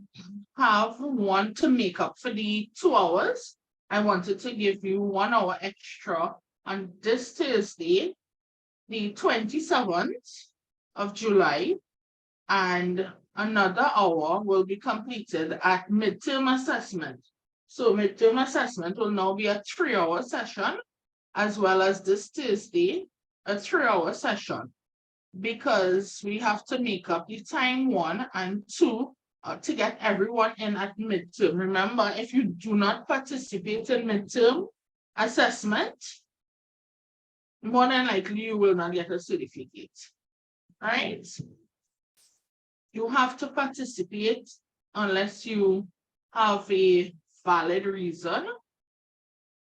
have one to make up for the 2 hours. I wanted to give you 1 hour extra on this Thursday, the 27th of July, and another hour will be completed at midterm assessment. So midterm assessment will now be a 3-hour session, as well as this Thursday, a 3-hour session, because we have to make up the time 1 and 2 to get everyone in at midterm. Remember, if you do not participate in midterm assessment, more than likely you will not get a certificate, right? You have to participate unless you have a valid reason,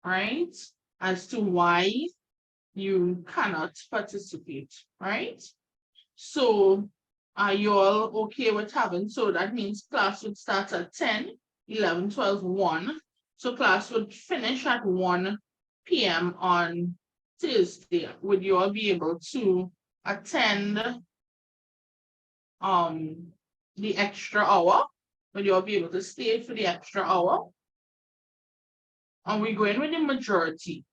right, as to why you cannot participate, right? So are you all okay with having, so that means class would start at 10, 11, 12, 1. So class would finish at 1 p.m. on Thursday. Would you all be able to attend the extra hour? Would you all be able to stay for the extra hour? And we're going with the majority.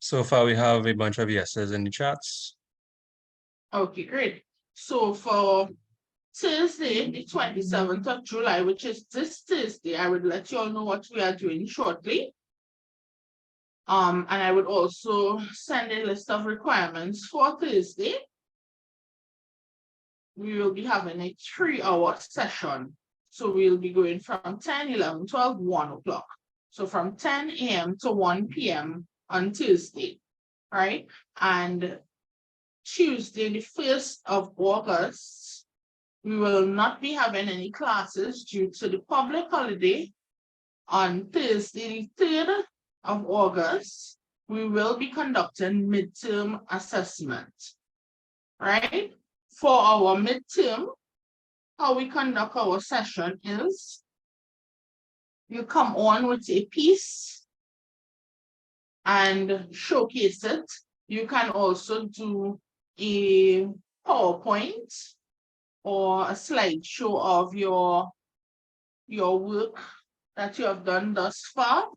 So far, we have a bunch of yeses in the chats. Okay, great. So for Thursday, the 27th of July, which is this Thursday, I would let you all know what we are doing shortly. And I would also send a list of requirements for Thursday. We will be having a 3-hour session. So we'll be going from 10, 11, 12, 1 o'clock. So from 10 a.m. to 1 p.m. on Tuesday, right? And Tuesday, the 1st of August, we will not be having any classes due to the public holiday. On Thursday, the 3rd of August, we will be conducting midterm assessment, right? For our midterm, how we conduct our session is you come on with a piece and showcase it. You can also do a PowerPoint or a slideshow of your work that you have done thus far.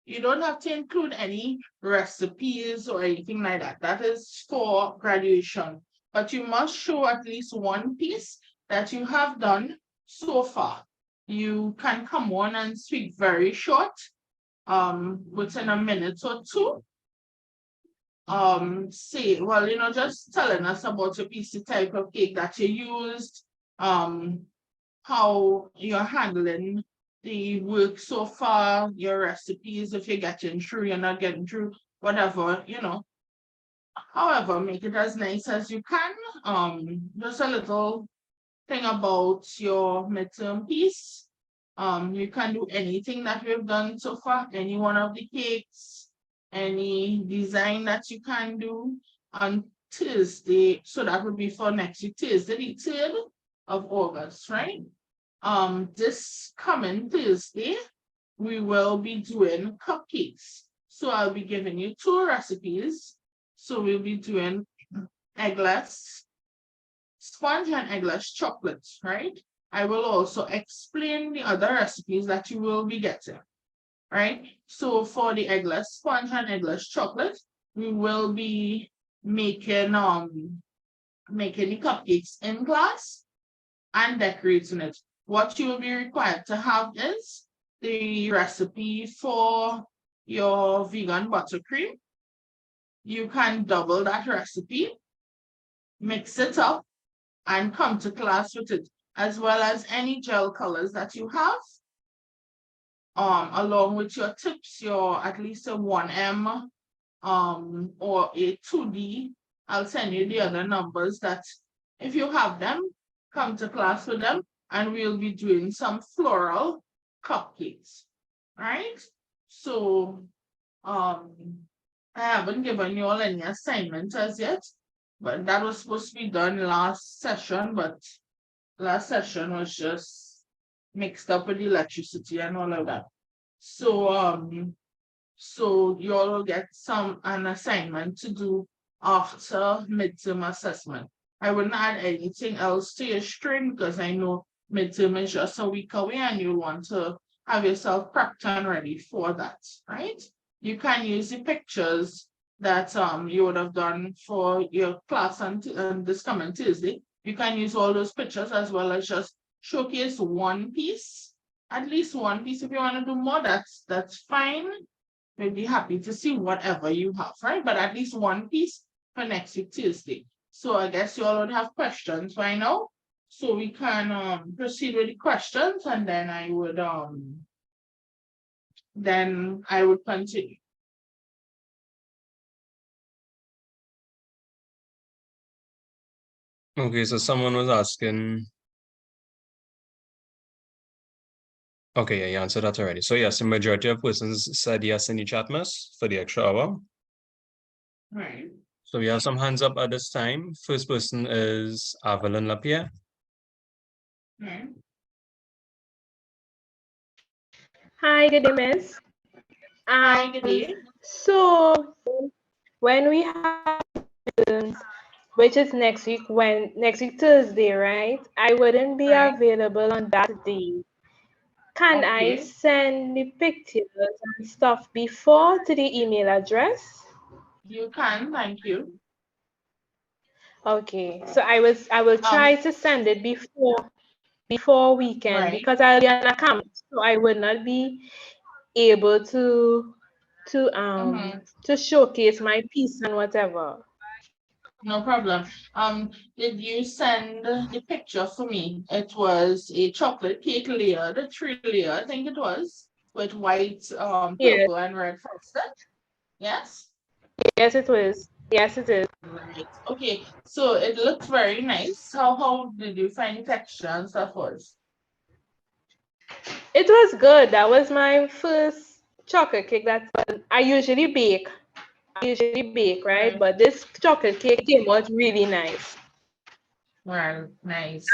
You don't have to include any recipes or anything like that. That is for graduation. But you must show at least one piece that you have done so far. You can come on and speak very short, within a minute or two. Say, well, just telling us about your piece, the type of cake that you used, how you're handling the work so far, your recipes, if you're getting through, you're not getting through, whatever, However, make it as nice as you can. Just a little thing about your midterm piece. You can do anything that we've done so far, any one of the cakes, any design that you can do on Thursday. So that would be for next week, Thursday, the 3rd of August, right? This coming Thursday, we will be doing cupcakes. So I'll be giving you 2 recipes. So we'll be doing eggless sponge and eggless chocolate, right? I will also explain the other recipes that you will be getting, right? So for the eggless sponge and eggless chocolate, we will be making the cupcakes in class and decorating it. What you will be required to have is the recipe for your vegan buttercream. You can double that recipe, mix it up, and come to class with it, as well as any gel colors that you have, along with your tips, your at least a 1M or a 2D. I'll send you the other numbers that if you have them, come to class with them, and we'll be doing some floral cupcakes, right? So I haven't given you all any assignment as yet, but that was supposed to be done last session, but last session was just mixed up with electricity and all of that. So so you all will get an assignment to do after midterm assessment. I wouldn't add anything else to your string because I know midterm is just a week away and you'll want to have yourself prepped and ready for that, right? You can use the pictures that you would have done for your class on this coming Tuesday. You can use all those pictures as well as just showcase one piece, at least one piece. If you want to do more, that's fine. We'll be happy to see whatever you have, right? But at least one piece for next week Tuesday. So I guess you all would have questions by now. So we can proceed with the questions, and then I would continue. Okay, so someone was asking. Okay, yeah, you answered that already. So yes, the majority of persons said yes in the chat mess for the extra hour. Right. So we have some hands up at this time. First person is Avalon Lapierre. Right. Hi, good day, miss. Hi, good day. So when we have students, which is next week Thursday, right? I wouldn't be Right. available on that day. Can I Okay. send the pictures and stuff before to the email address? You can, thank you. Okay, so I will try to send it before weekend, Right. because I'll be on a camp, so I would not be able to showcase my piece and whatever. No problem. Did you send the picture for me? It was a chocolate cake layered, a 3-layer, I think it was, with white, Yes. purple and red frosted. Yes? Yes, it was. Yes, it is. Right. Okay, so it looked very nice. How did you find the texture and stuff was? It was good. That was my first chocolate cake. I usually bake. Right? Right. But this chocolate cake came out really nice. Well, nice.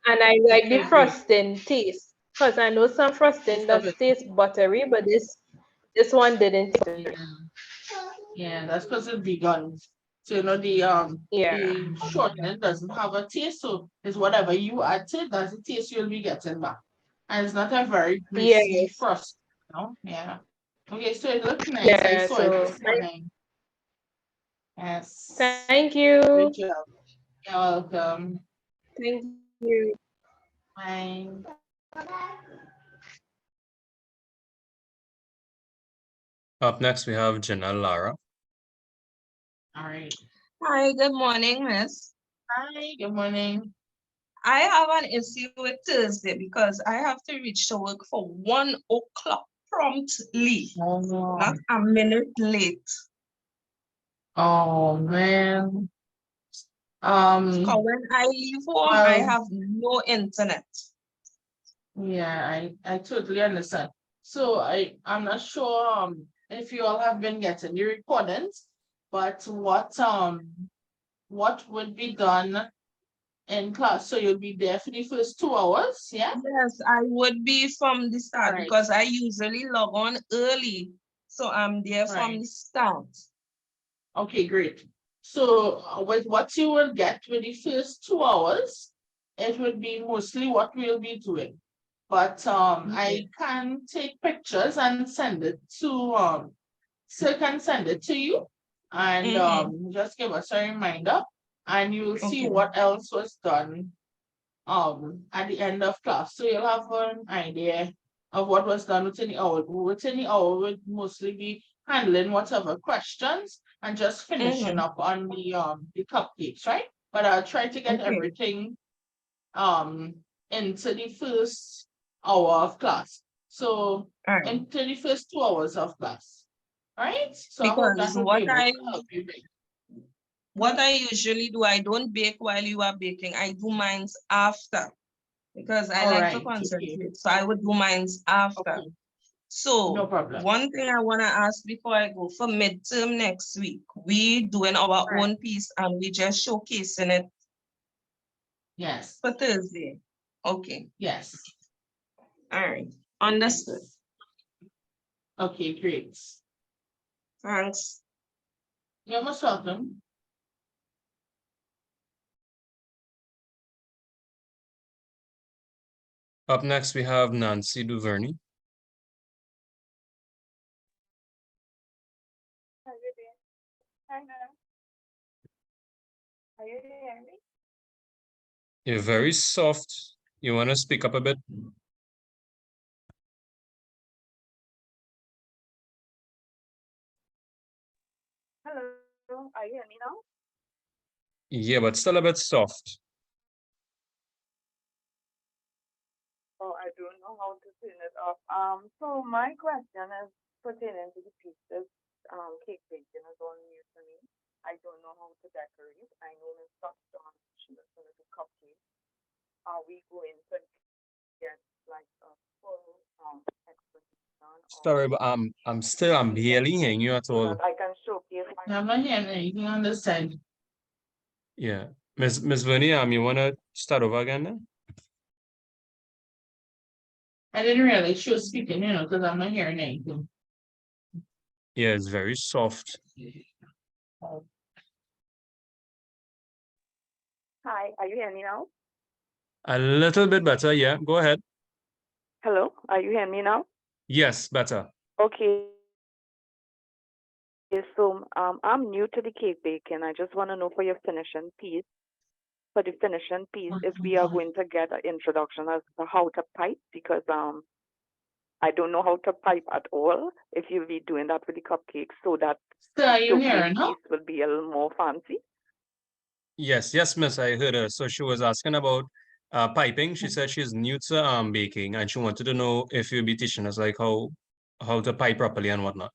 And I like the Okay, frosting taste, because I know some frosting does taste buttery, but this one didn't. Yeah, that's because it's vegan. So you know the shortening doesn't have a taste, so it's whatever you add to it, that's the taste you'll be getting back. And it's not a very greasy Yes. crust, you know? Yeah. Okay, so it looks nice. I Yeah, saw it so this morning. Yes. thank you. Good job. You're welcome. Thank you. Bye. Up next, we have Janelle Lara. All right. Hi, good morning, Miss. Hi, good morning. I have an issue with Thursday because I have to reach to work for 1 o'clock promptly, not a minute late. Oh man. So when I leave home, I well, have no internet. yeah, I totally understand. So I'm not sure if you all have been getting the recordings, but what would be done in class? So you'll be there for the first 2 hours, yeah? Yes, I would be from the start Right. because I usually log on early. So I'm there from Right. the start. Okay, great. So with what you will get with the first 2 hours, it would be mostly what we'll be doing. But I can take pictures and send it to Sir can send it to you and just give us a reminder and you'll see Okay. what else was done at the end of class. So you'll have an idea of what was done within the hour. Within the hour would mostly be handling whatever questions and just finishing up on the cupcakes, right? But I'll try to get Okay. everything into the first hour of class. So All right. into the first 2 hours of class. All right. So I hope that Because will be able to help you. what I usually do, I don't bake while you are baking. I do mines after because I like to Alright, okay. concentrate. So I would do mines after. Okay, So no problem. one thing I want to ask before I go for midterm next week, we doing our Right. own piece and we just showcasing it Yes, for Thursday. Okay, yes. all right, understood. Okay, great. Thanks. You're most welcome. Up next, we have Nancy Duvernay. Are you hearing me? You're very soft. You want to speak up a bit? Hello, are you hearing me now? Yeah, but still a bit soft. Oh, I don't know how to turn it off. So my question is pertaining to the pieces. Cake baking is all new to me. I don't know how to decorate. I know Miss touched on she was going to do cupcakes. Are we going to get like a full explanation? Sorry, but I'm barely hearing you at So all. that I can showcase my I'm not hearing anything on this side. Yeah. Miss Verney, you wanna start over again then? I didn't realize she was speaking, you know, because I'm not hearing anything. Yeah, it's very soft. Hi, are you hearing me now? A little bit better, yeah. Go ahead. Hello, are you hearing me now? Yes, better. Okay. So I'm new to the cake baking. I just want to know for your finishing piece, if we are going to get an introduction as to how to pipe, because I don't know how to pipe at all. If you'll be doing that with the cupcakes, so that So are you showcase hearing her? piece will be a little more fancy. Yes, miss, I heard her. So she was asking about piping. She said she's new to baking and she wanted to know if you'll be teaching us like how to pipe properly and whatnot.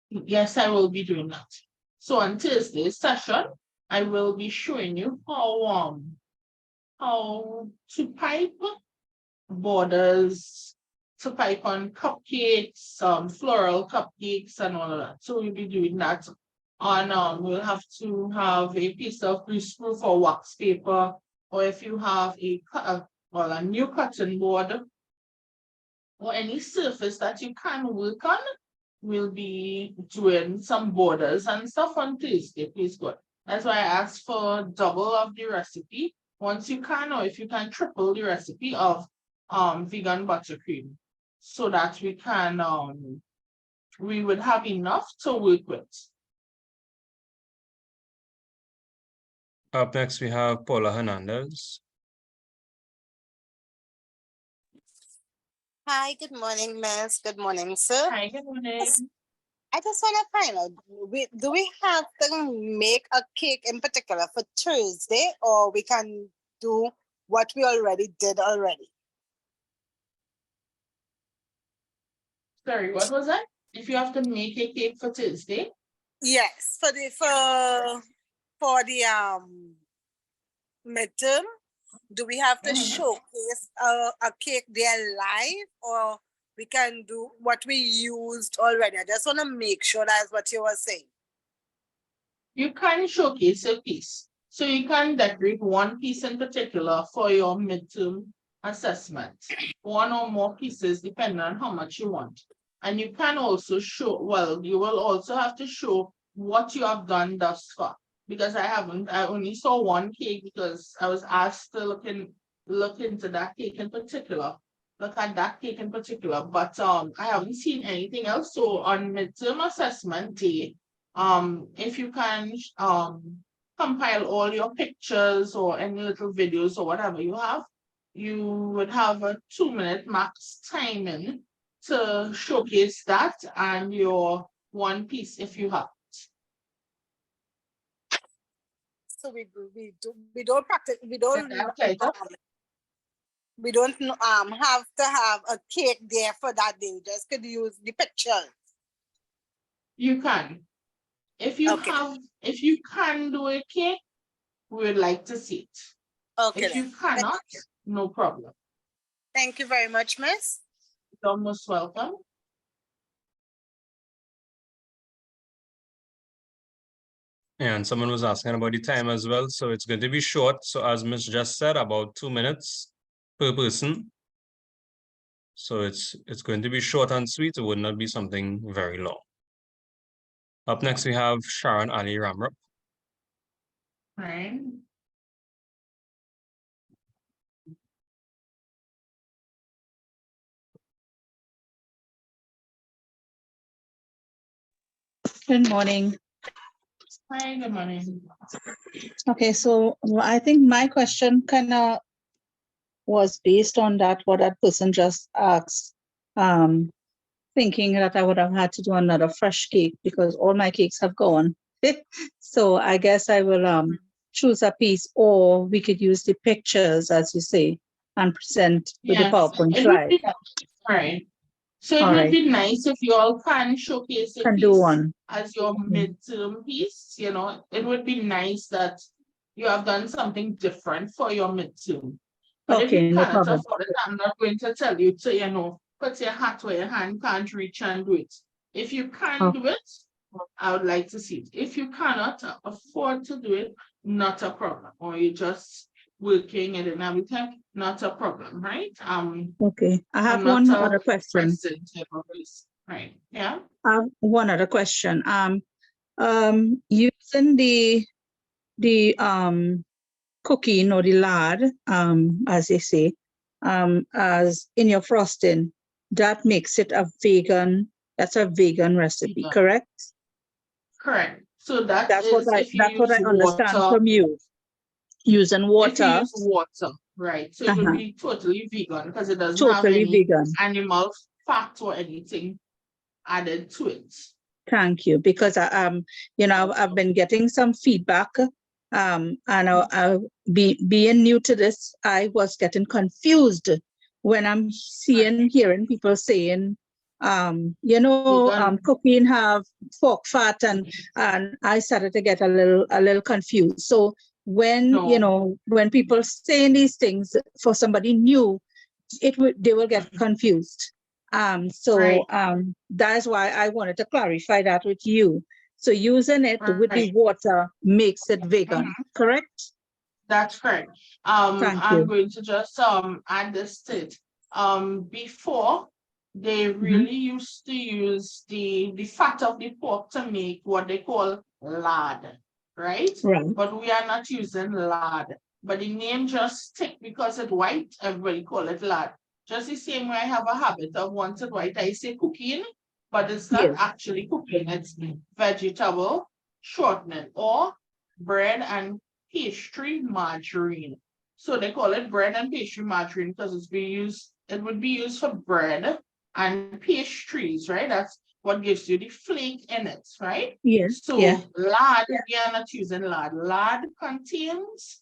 Yes, I will be doing that. So on Thursday's session, I will be showing you how to pipe borders, to pipe on cupcakes, floral cupcakes and all of that. So we'll be doing that on we'll have to have a piece of greaseproof or wax paper, or if you have a new cotton board or any surface that you can work on, we'll be doing some borders and stuff on Thursday, please God. That's why I asked for double of the recipe. Once you can, or if you can triple the recipe of vegan buttercream so that we can we would have enough to work with. Up next, we have Paula Hernandez. Hi, good morning, Miss. Good morning, sir. Hi, good morning. I just want to find out, do we have to make a cake in particular for Thursday, or we can do what we already did already? Sorry, what was that? If you have to make a cake for Tuesday? Yes, for the midterm, do we have to showcase a cake there live, or we can do what we used already? I just want to make sure that's what you were saying. You can showcase a piece. So you can decorate one piece in particular for your midterm assessment. One or more pieces depending on how much you want. And you can also show, well, you will also have to show what you have done thus far. Because I only saw one cake because I was asked to look into that cake in particular. Look at that cake in particular. But I haven't seen anything else. So on midterm assessment day, if you can compile all your pictures or any little videos or whatever you have, you would have a 2-minute max timing to showcase that and your one piece if you have. So we don't practice, we don't have to have a cake there for that day. We just could use the picture. You can. If you can do a cake, we would like to see it. Okay. If you cannot, no problem. Thank you very much, Miss. You're most welcome. And someone was asking about the time as well. So it's going to be short. So as Ms. just said, about 2 minutes per person. So it's going to be short and sweet. It would not be something very long. Up next, we have Sharon Ali Ramrup. Right. Good morning. Hi, good morning. Okay, so I think my question kind of was based on that, what that person just asked, thinking that I would have had to do another fresh cake because all my cakes have gone. So I guess I will choose a piece, or we could use the pictures, as you say, and present with the PowerPoint slide. Right. So it would be nice if you all can showcase a piece as your midterm piece, you know. It would be nice that you have done something different for your midterm. But if you cannot afford it, I'm not going to tell you to, you know, put your hat where your hand can't reach and do it. If you can do it, I would like to see it. If you cannot afford to do it, not a problem. Or you're just working and then everything, not a problem, right? Okay, I have one other question. Right, yeah. One other question. Using the cooking or the lard, as they say, as in your frosting, that makes it a vegan. That's a vegan recipe, correct? Correct. So that's what I understand from you. Using water. If you use water, right? So it would be totally vegan because it doesn't have Totally any vegan. animal fat or anything added to it. Thank you, because you know, I've been getting some feedback, and being new to this, I was getting confused when I'm hearing people saying, you know, cooking have pork fat, and I started to get a little confused. So when you know, when people saying these things for somebody new, they will get confused. That's why I wanted to clarify that with you. So using it with the water makes it vegan, correct? That's correct. I'm going to just add this to it. Before they really used to use the fat of the pork to make what they call lard, right? But we are not using lard. But the name just stick because it's white, everybody call it lard. Just the same way I have a habit of once in a while I say cooking, but it's not Yes. actually cooking, it's vegetable shortening or bread and pastry margarine. So they call it bread and pastry margarine because it would be used for bread and pastries, right? That's what gives you the flake in it, right? Yes, So yeah. lard, we are not using lard. Lard contains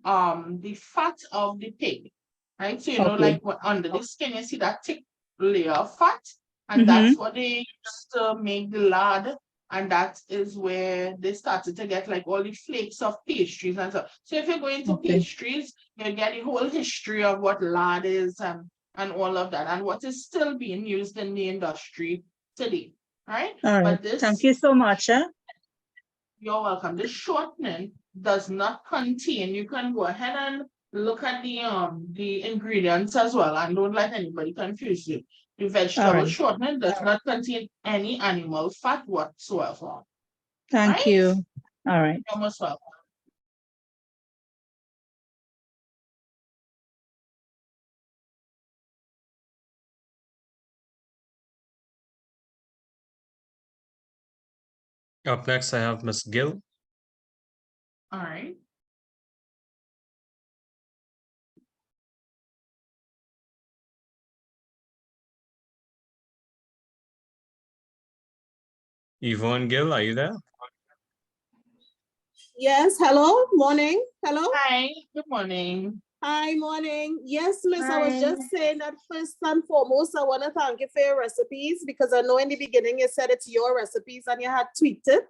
the fat of the pig, right? So you know, Okay. like under the skin, you see that thick layer of fat, and Mm-hmm. that's what they use to make the lard. And that is where they started to get like all the flakes of pastries and stuff. So if you're going to Okay. pastries, you get the whole history of what lard is and all of that, and what is still being used in the industry today, right? All right. But this, Thank you so much. you're welcome. This shortening does not contain. You can go ahead and look at the ingredients as well, and don't let anybody confuse you. The vegetable right. shortening does not contain any animal fat whatsoever. Thank Right? you. All right. You're most welcome. Up next, I have Miss Gill. All right. Yvonne Gill, are you there? Yes, hello, morning, hello. Hi, good morning. Hi, morning. Yes, miss, I was Hi. just saying that first and foremost, I want to thank you for your recipes because I know in the beginning you said it's your recipes and you had tweeted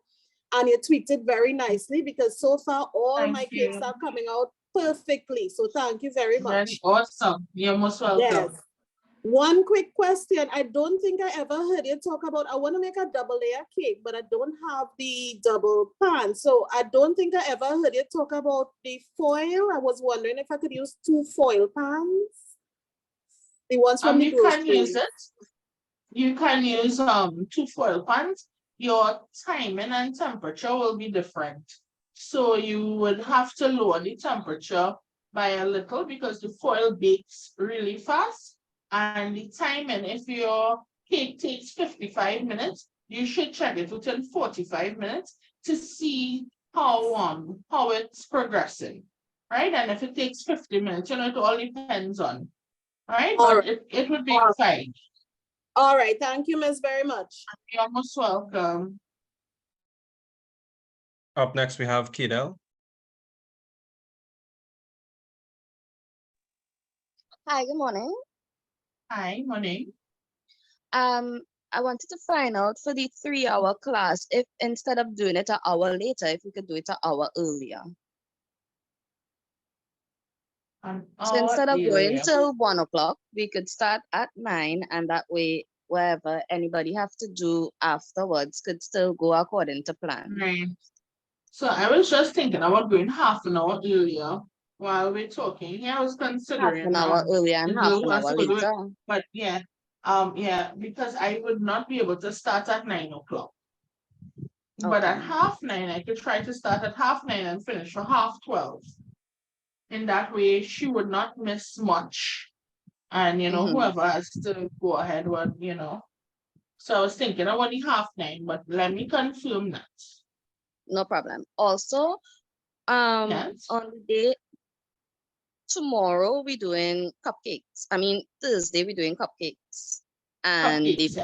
and you tweeted very nicely because so far all Thank my cakes you. are coming out perfectly. So thank you very much. Very awesome. You're most welcome. Yes. One quick question. I don't think I ever heard you talk about, I want to make a double layer cake, but I don't have the double pan. So I don't think I ever heard you talk about the foil. I was wondering if I could use 2 foil pans. The ones from the You can use grocery. it. You can use 2 foil pans. Your timing and temperature will be different. So you would have to lower the temperature by a little because the foil bakes really fast. And the timing, if your cake takes 55 minutes, you should check it within 45 minutes to see how it's progressing. Right? And if it takes 50 minutes, you know, it all depends on. Right? All But right. it would be fine. All right. Thank you, miss, very much. You're most welcome. Up next, we have Kidel. Hi, good morning. Hi, morning. I wanted to find out for the 3-hour class, if instead of doing it an hour later, if we could do it an hour earlier. So instead of going till 1 o'clock, we could start at 9, and that way, wherever anybody have to do afterwards could still go according to plan. Right. So I was just thinking about going half an hour earlier while we're talking. Yeah, I was Half considering an hour earlier and if half you an want hour to go do it, later. but yeah, because I would not be able to start at 9 o'clock. But at Okay. 9:30, I could try to start at 9:30 and finish for 12:30. In that way, she would not miss much. And you know, Mhm. whoever has to go ahead would, you know. So I was thinking about the 9:30, but let me confirm that. No problem. Also, Yes. on the day tomorrow we're doing cupcakes. I mean Thursday we're doing cupcakes, and Cupcakes,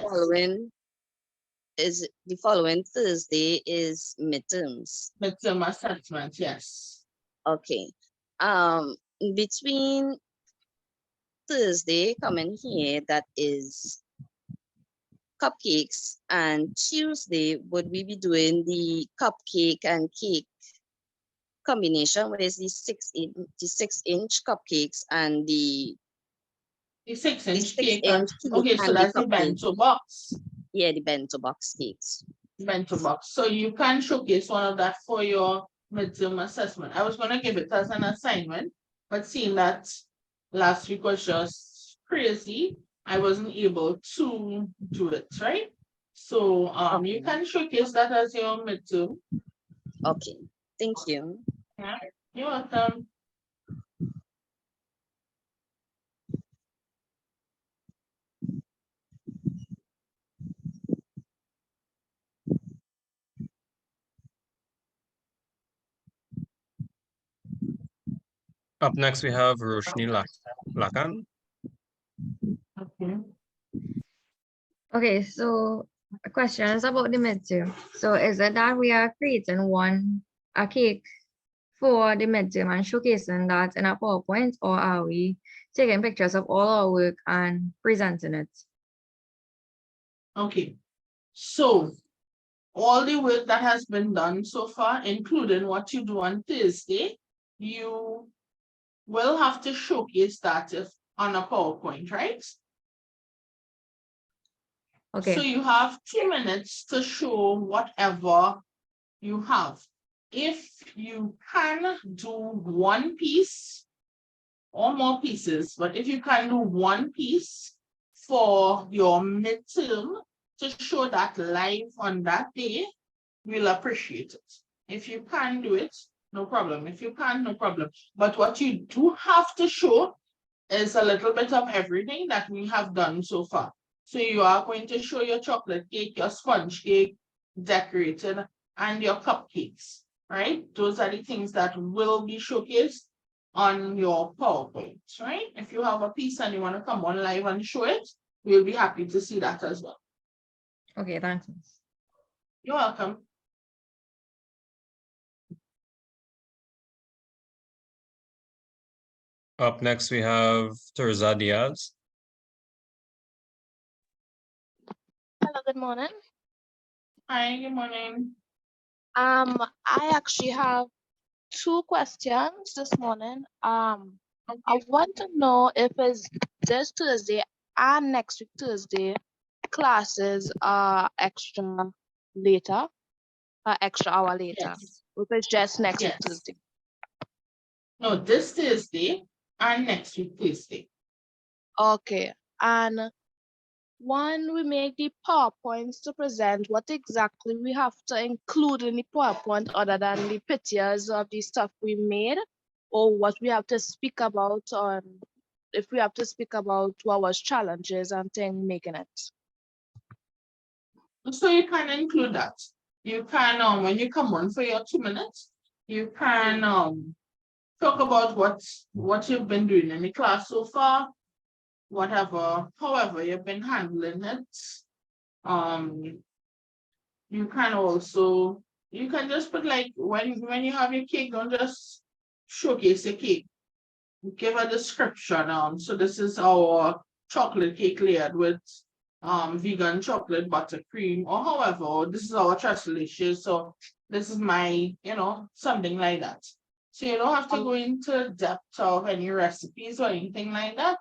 yes. the following Thursday is midterms. Midterm assessment, yes. Okay. Between Thursday coming here, that is cupcakes, and Tuesday would we be doing the cupcake and cake combination, where is the 6-inch cupcakes and the 6-inch the cake. And 6-inch cake okay, so and the that's the cupcake. bento box. Yeah, the bento box cakes. Bento box. So you can showcase one of that for your midterm assessment. I was gonna give it as an assignment, but seeing that last week was just crazy, I wasn't able to do it, right? So you can showcase that as your midterm. Okay, thank you. Yeah, you're welcome. Up next, we have Roshni Lakan. Okay. Okay, so a question is about the midterm. So is it that we are creating a cake for the midterm and showcasing that in a PowerPoint, or are we taking pictures of all our work and presenting it? Okay, so all the work that has been done so far, including what you do on Thursday, you will have to showcase that on a PowerPoint, right? Okay. So you have 2 minutes to show whatever you have. If you can do one piece or more pieces, but if you can do one piece for your midterm to show that live on that day, we'll appreciate it. If you can do it, no problem. If you can't, no problem. But what you do have to show is a little bit of everything that we have done so far. So you are going to show your chocolate cake, your sponge cake decorated, and your cupcakes, right? Those are the things that will be showcased on your PowerPoint, right? If you have a piece and you want to come on live and show it, we'll be happy to see that as well. Okay, thanks. You're welcome. Up next, we have Teresa Diaz. Hello, good morning. Hi, good morning. I actually have 2 questions this morning. I want to know if it's this Thursday and next week Thursday, classes are extra later, extra hour later. Yes. If it's just next week Yes. Thursday. No, this Thursday and next week Thursday. Okay, and when we make the PowerPoints to present, what exactly we have to include in the PowerPoint other than the pictures of the stuff we made, or what we have to speak about on, if we have to speak about what was challenges and things making it. So you can include that. You can, when you come on for your 2 minutes, you can talk about what you've been doing in the class so far, whatever, however you've been handling it. You can also, you can just put like, when you have your cake, don't just showcase your cake. Give a description. So this is our chocolate cake layered with vegan chocolate buttercream, or however, this is our trustylicious. So this is my, something like that. So you don't have to go into depth of any recipes or anything like that,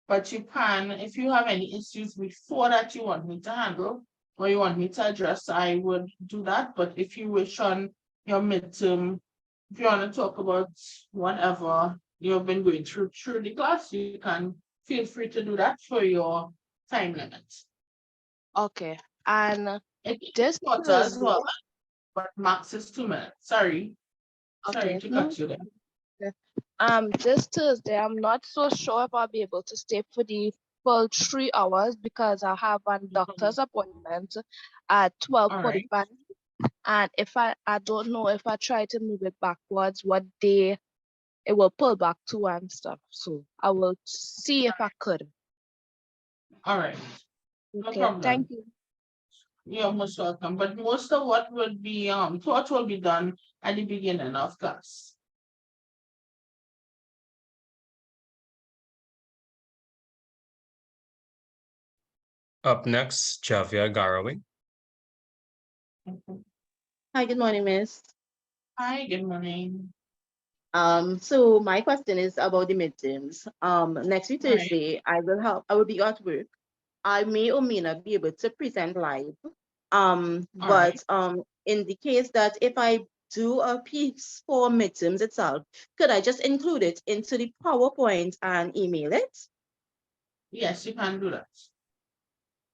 but you can, if you have any issues before that you want me to handle or you want me to address, I would do that. But if you wish on your midterm, if you want to talk about whatever you've been going through the class, you can feel free to do that for your time limits. Okay, and this quarter as well, but max is 2 minutes. Sorry Okay, to no. cut you there. Okay. This Thursday, I'm not so sure if I'll be able to stay for the full 3 hours because I have a doctor's appointment at 12:45. And if I don't know if I try to move it backwards, what day it will pull back to and stuff. So I will see if I could. All right. No Okay, problem. thank you. You're most welcome. But most of what will be taught will be done at the beginning of class. Up next, Javia Garaway. Hi, good morning, Miss. Hi, good morning. So my question is about the midterms. Next week Right. Thursday, I will be at work. I may or may not be able to present live. But in the case that if I do a piece for midterms itself, could I just include it into the PowerPoint and email it? Yes, you can do that.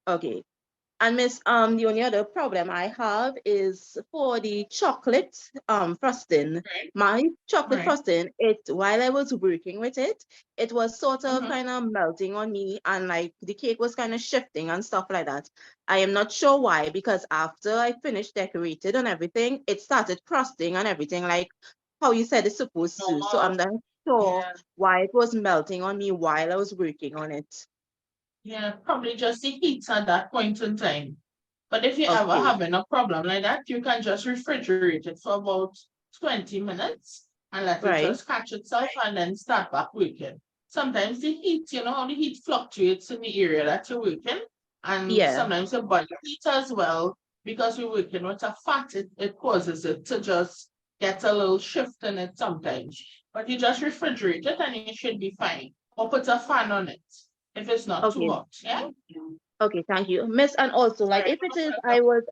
Okay. And Miss, the only other problem I have is for the chocolate frosting. My chocolate frosting, while I was working with it, it was sort of kind of melting on me, and like the cake was kind of shifting and stuff like that. I am not sure why, because after I finished decorated and everything, it started crusting and everything like how you said it's supposed to. So I'm not sure Yeah. why it was melting on me while I was working on it. Yeah, probably just the heat at that point in time. But if you ever Okay. having a problem like that, you can just refrigerate it for about 20 minutes and let it Right. just catch itself and then start back working. Sometimes the heat, you know how the heat fluctuates in the area that you're working, and Yeah. sometimes the body heat as well, because we're working with a fat, it causes it to just get a little shift in it sometimes. But you just refrigerate it and it should be fine. Or put a fan on it if it's not too Okay. hot. Yeah. Okay, thank you. Miss, and also like Alright, if it is most I was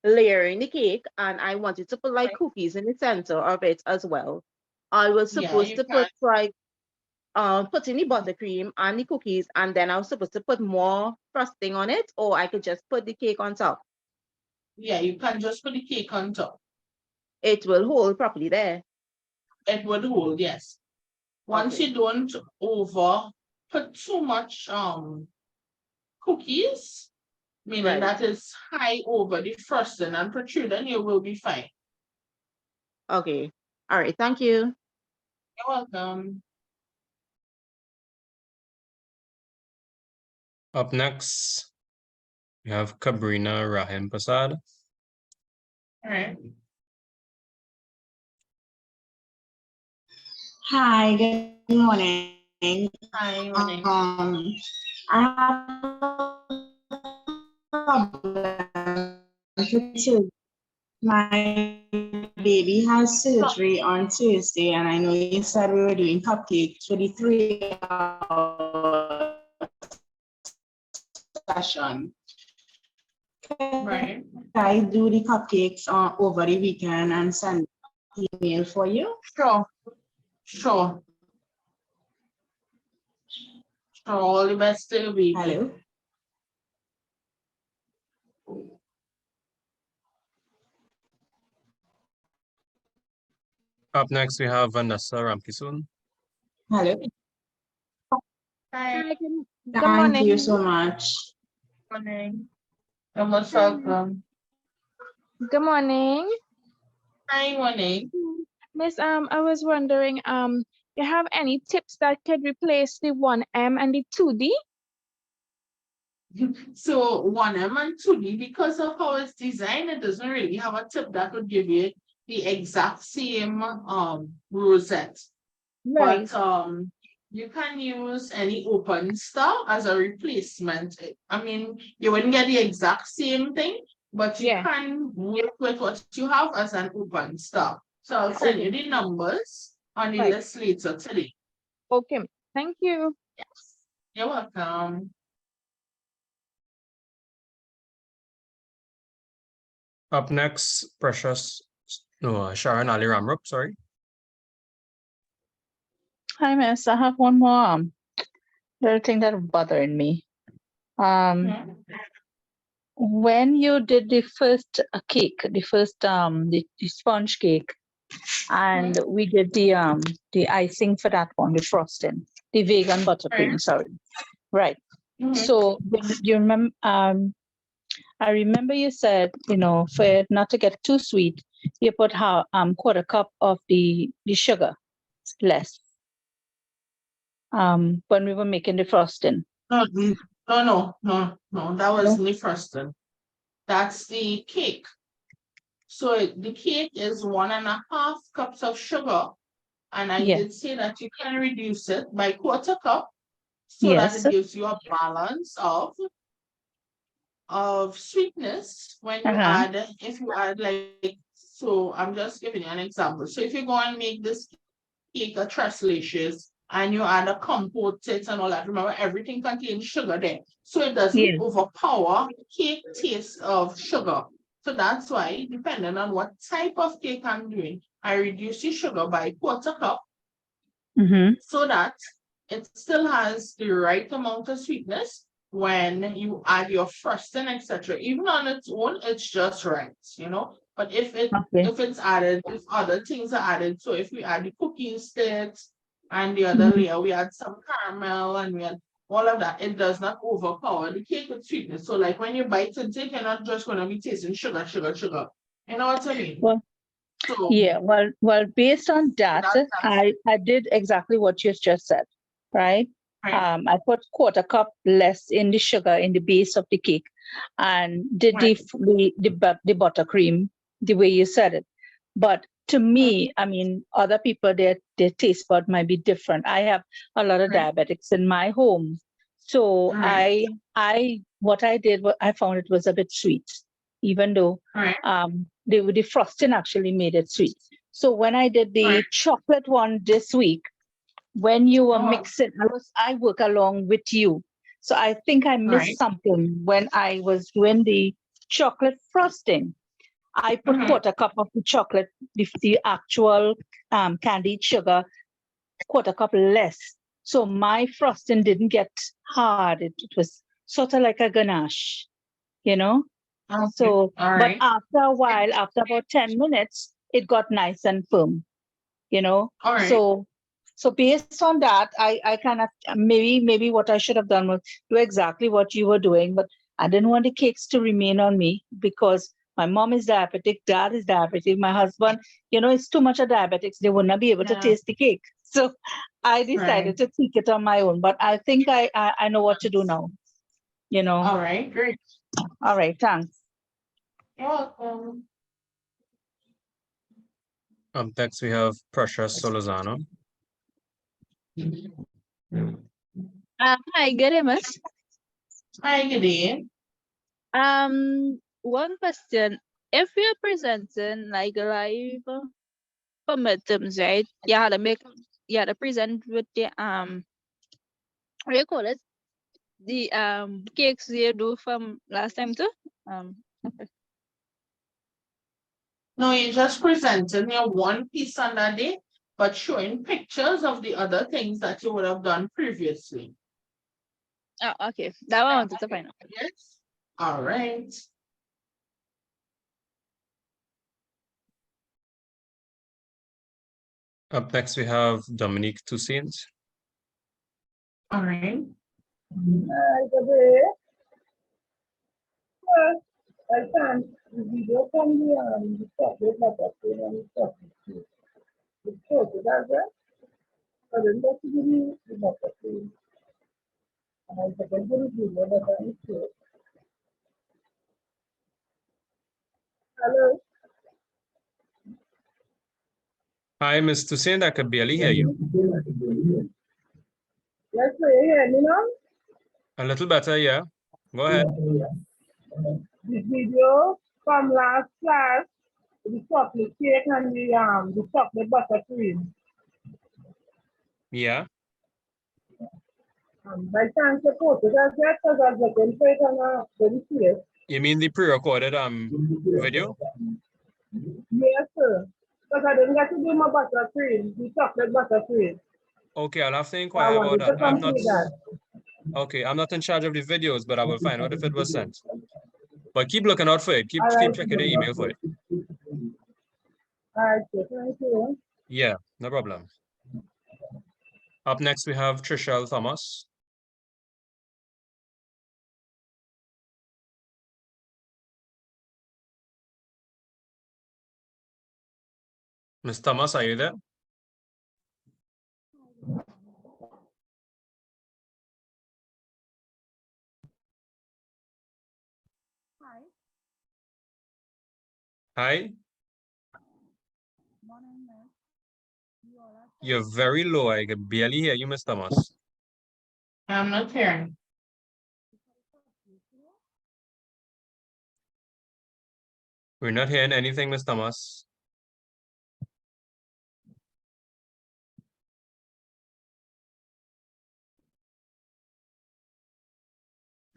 layering the cake and I wanted to put like Right. cookies in the center of it as well. I was Yeah, supposed you to can. put like put in the buttercream and the cookies, and then I was supposed to put more frosting on it, or I could just put the cake on top. Yeah, you can just put the cake on top. It will hold properly there. It would hold, yes. Once Okay. you don't put too much cookies, meaning Right. that is high over the frosting and protruding, you will be fine. Okay. All right. Thank you. You're welcome. Up next, we have Kabrina Rahim Prasad. All right. Hi, good morning. Hi, morning. I have a problem with my baby has surgery on Tuesday, and I know you said we were doing cupcakes for the 3-hour session. Right. I do the cupcakes over the weekend and send email for you? Sure. Sure. Sure. All the best to the baby. Hello. Up next, we have Vanessa Ramkisoon. Hello. Hi. Thank you so much. Morning. You're most welcome. Good morning. Hi, morning. Miss, I was wondering, you have any tips that could replace the 1M and the 2D? So 1M and 2D, because of how it's designed, it doesn't really have a tip that would give you the exact same rosette. Right. But you can use any open star as a replacement. I mean, you wouldn't get the exact same thing, but you can work with what you have as an open star. So I'll send you the numbers on the Right. list later today. Okay, thank you. Yes. You're welcome. Up next, Sharon Ali Ramrup, sorry. Hi, Miss. I have one more little thing that bothering me. When you did the first cake, the sponge cake, and we did the icing for that one, the frosting, the vegan buttercream, sorry. Right. So you remember I remember you said, for it not to get too sweet, you put quarter cup of the sugar less. When we were making the frosting. No, that wasn't the frosting. That's the cake. So the cake is 1.5 cups of sugar. And I did say that you can reduce it by quarter cup so that it gives you a balance of sweetness when you add, if you add so I'm just giving you an example. So if you go and make this cake a tres leches and you add a compote to it and all that, remember everything contains sugar there. So it doesn't overpower the cake taste of sugar. So that's why, depending on what type of cake I'm doing, I reduce the sugar by quarter cup so that it still has the right amount of sweetness when you add your frosting, etc. Even on its own, it's just right, But if it's added, if other things are added, so if we add the cookie sticks and the other layer, we add some caramel and we add all of that, it does not overpower the cake with sweetness. So like when you bite into it, you're not just going to be tasting sugar. You know what I mean? So Yeah, well, based on that, I did exactly what you just said, right? Right. I put quarter cup less in the sugar in the base of the cake and did Right. the buttercream the way you said it. But to me, I mean, other people, their taste bud might be different. I have a lot of Right. diabetics in my home. So Right. what I did, I found it was a bit sweet, even though Right. the frosting actually made it sweet. So when I did the chocolate one this week, when you were Oh. mixing, I work along with you. So I think I missed Right. something when I was doing the chocolate frosting. I put quarter cup of the chocolate, the actual candied sugar, quarter cup less. So my frosting didn't get hard. It was sort of like a ganache, you know? So, All but right. after a while, after about 10 minutes, it got nice and firm, you know? All right. So based on that, I kind of, maybe what I should have done was do exactly what you were doing, but I didn't want the cakes to remain on me because my mom is diabetic, dad is diabetic, my husband, you know, it's too much of diabetics. They would not be able to taste the cake. So I decided to tweak it on my own, but I think I know what to do now, you know? All right. Great. All right, thanks. You're welcome. Next we have Precious Solozano. Hi, good day, miss. Hi, good day. One question. If you're presenting like live for midterms, right? You had to present with the what do you call it? The cakes you do from last time too? Okay. No, you're just presenting your one piece on that day, but showing pictures of the other things that you would have done previously. Oh, okay. That one I wanted to find out. Yes. All right. Up next we have Dominique Toussaint. All right. Hi, good day. First, I sent the video from the chocolate buttercream and the chocolate cake. The chocolate, that's it. I didn't get to do the buttercream. And I second to the video that I showed. Hello. Hi, Ms. Toussaint, I could barely hear you. Yes, sir, you hear me now? A little better, yeah. Go ahead. The video from last class, the chocolate cake and the chocolate buttercream. Yeah. By chance you put it as yet, because I was looking for it and I didn't see it. You mean the pre-recorded video? Yes, sir. Because I didn't get to do my buttercream, the chocolate buttercream. Okay, I'll have to I inquire about wanted to that. I'm not complete that. okay. I'm not in charge of the videos, but I will find out if it was sent. But keep looking out for it. Keep Alright. checking the email for it. All right, sir. Thank you. Yeah, no problem. Up next we have Trishelle Thomas. Ms. Thomas, are you there? Hi. You're very low. I can barely hear you, Ms. Thomas. I'm not hearing. We're not hearing anything, Ms. Thomas.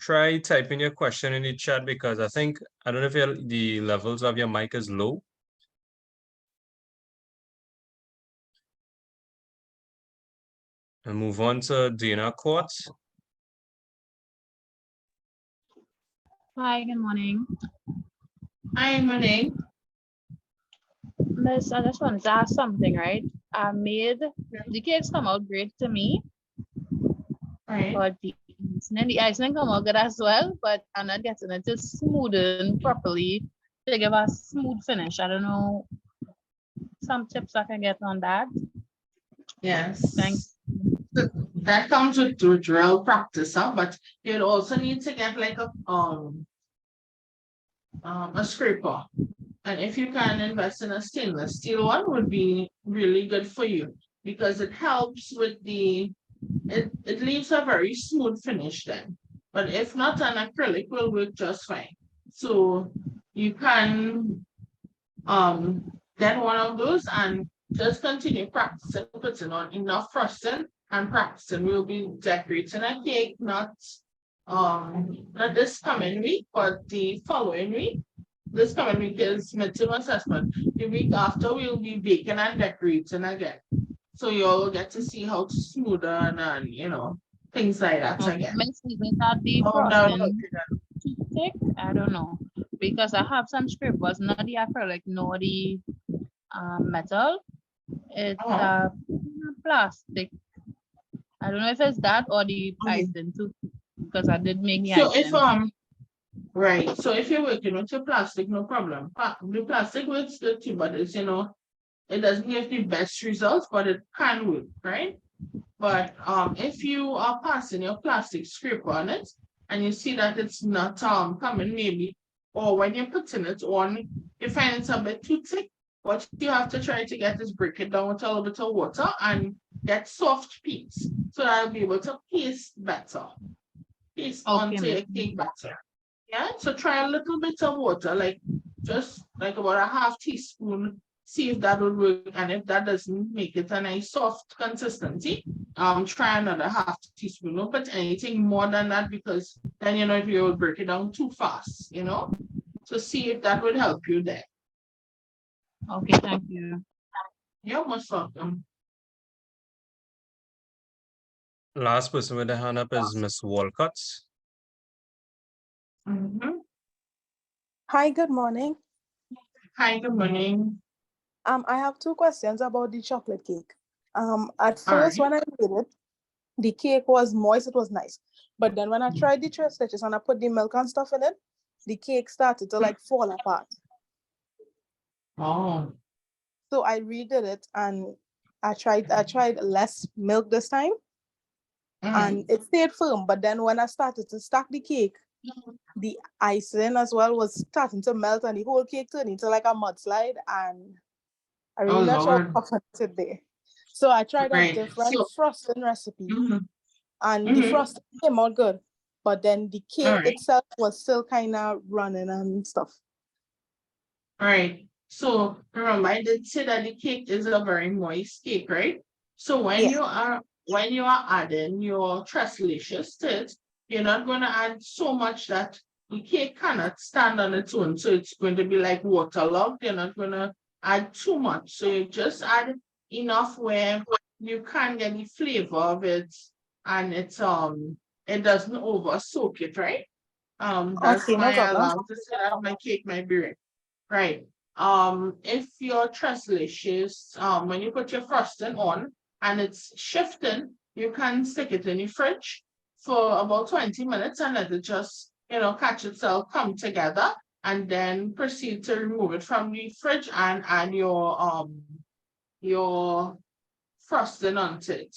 Try typing your question in the chat because I don't know if the levels of your mic is low. And move on to Dana Court. Hi, good morning. Hi, morning. Miss, I just wanted to ask something, right? I made the cakes come out great to me. Right. But the icing come out good as well, but I'm not getting it to smoothen properly to give a smooth finish. I don't know some tips I can get on that? Yes. Thanks. That comes with drill practice, huh? But you'd also need to get like a scraper. And if you can invest in a stainless steel one, would be really good for you because it helps with it leaves a very smooth finish then. But if not, an acrylic will work just fine. So you can get one of those and just continue practicing, putting on enough frosting and practicing. We'll be decorating a cake, not this coming week, but the following week. This coming week is midterm assessment. The week after, we'll be baking and decorating again. So you'll get to see how to smoothen and, things like that again. Miss, isn't that the Oh, no, frosting toothpick? I don't know. Because I have some scrapers, not the acrylic, nor the metal. It's plastic. I don't know if it's that or the icing too, because I did make the So icing. right. So if you're working with your plastic, no problem. The plastic works good too, but it's, it doesn't give the best results, but it can work, right? But if you are passing your plastic scraper on it and you see that it's not coming maybe, or when you're putting it on, you find it's a bit too thick, what you have to try to get is break it down with a little bit of water and get soft piece so that I'll be able to paste better. Paste onto your cake better. Yeah, so try a little bit of water, like just like about a half teaspoon. See if that would work, and if that doesn't make it a nice soft consistency, try another half teaspoon. Don't put anything more than that because then if you will break it down too fast, So see if that would help you there. Okay, thank you. You're most welcome. Last person with the hand up is Miss Walcott. Hi, good morning. Hi, good morning. I have two questions about the chocolate cake. At first, when I made it, the cake was moist, it was nice. But then when I tried the tres leches and I put the milk and stuff in it, the cake started to like fall apart. Oh. So I redid it and I tried less milk this time. And it stayed firm. But then when I started to stack the cake, the icing as well was starting to melt and the whole cake turned into like a mudslide, and I really not sure how to put it there. So I tried a different frosting recipe and the frosting came out good, but then the cake itself was still kind of running and stuff. All right. So remember, I did say that the cake is a very moist cake, right? So when you are adding your tres leches to it, you're not going to add so much that the cake cannot stand on its own. So it's going to be like waterlogged. You're not going to add too much. So you just add enough where you can get the flavor of it and it's it doesn't over soak it, right? That's Okay, no why I problem. allow to say that my cake might be ready. Right. If your tres leches, when you put your frosting on and it's shifting, you can stick it in the fridge for about 20 minutes and let it just, catch itself, come together, and then proceed to remove it from the fridge and add your frosting onto it.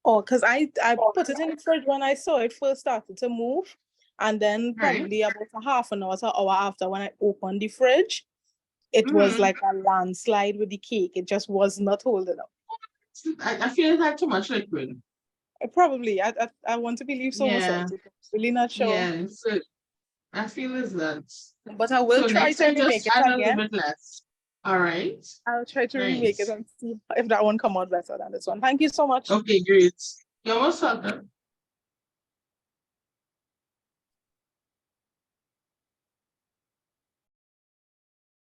Oh, because I put it in the fridge when I saw it first started to move. And then probably about a half an hour to an hour after when I opened the fridge, it was like a landslide with the cake. It just was not holding up. I feel it had too much liquid. Probably. I want to believe so myself. I'm really not sure. Yeah, so I feel is that. But I will try next to time remake just it add a again. little bit less. All right. I'll try to remake it and see if that one come out better than this one. Thank you so much. Okay, great. You're most welcome.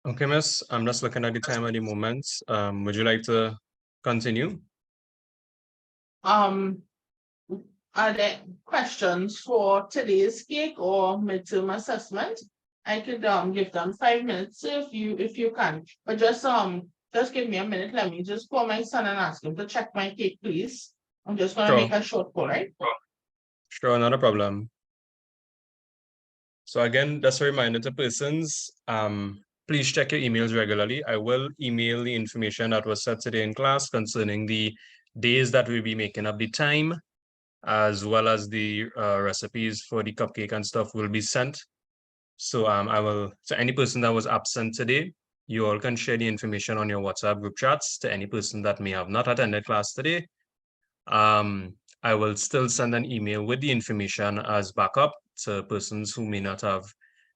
Okay, Miss, I'm just looking at the time at the moment. Would you like to continue? Are there questions for today's cake or midterm assessment? I could give them 5 minutes if you can, but just give me a minute. Let me just call my son and ask him to check my cake, please. I'm just gonna make a short call, right? Sure, not a problem. So again, just a reminder to persons, please check your emails regularly. I will email the information that was said today in class concerning the days that we'll be making up the time, as well as the recipes for the cupcake and stuff will be sent. So so any person that was absent today, you all can share the information on your WhatsApp group chats to any person that may have not attended class today. I will still send an email with the information as backup to persons who may not have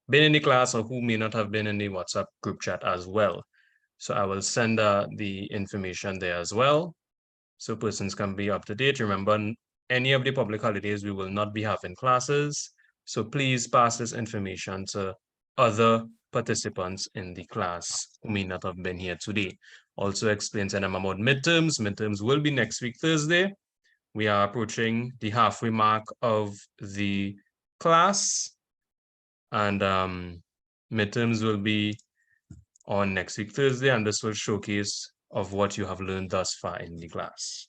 been in the class or who may not have been in the WhatsApp group chat as well. So I will send the information there as well, so persons can be up to date. Remember, any of the public holidays, we will not be having classes. So please pass this information to other participants in the class who may not have been here today. Also explain to them about midterms. Midterms will be next week, Thursday. We are approaching the halfway mark of the class, and midterms will be on next week, Thursday, and this will showcase of what you have learned thus far in the class.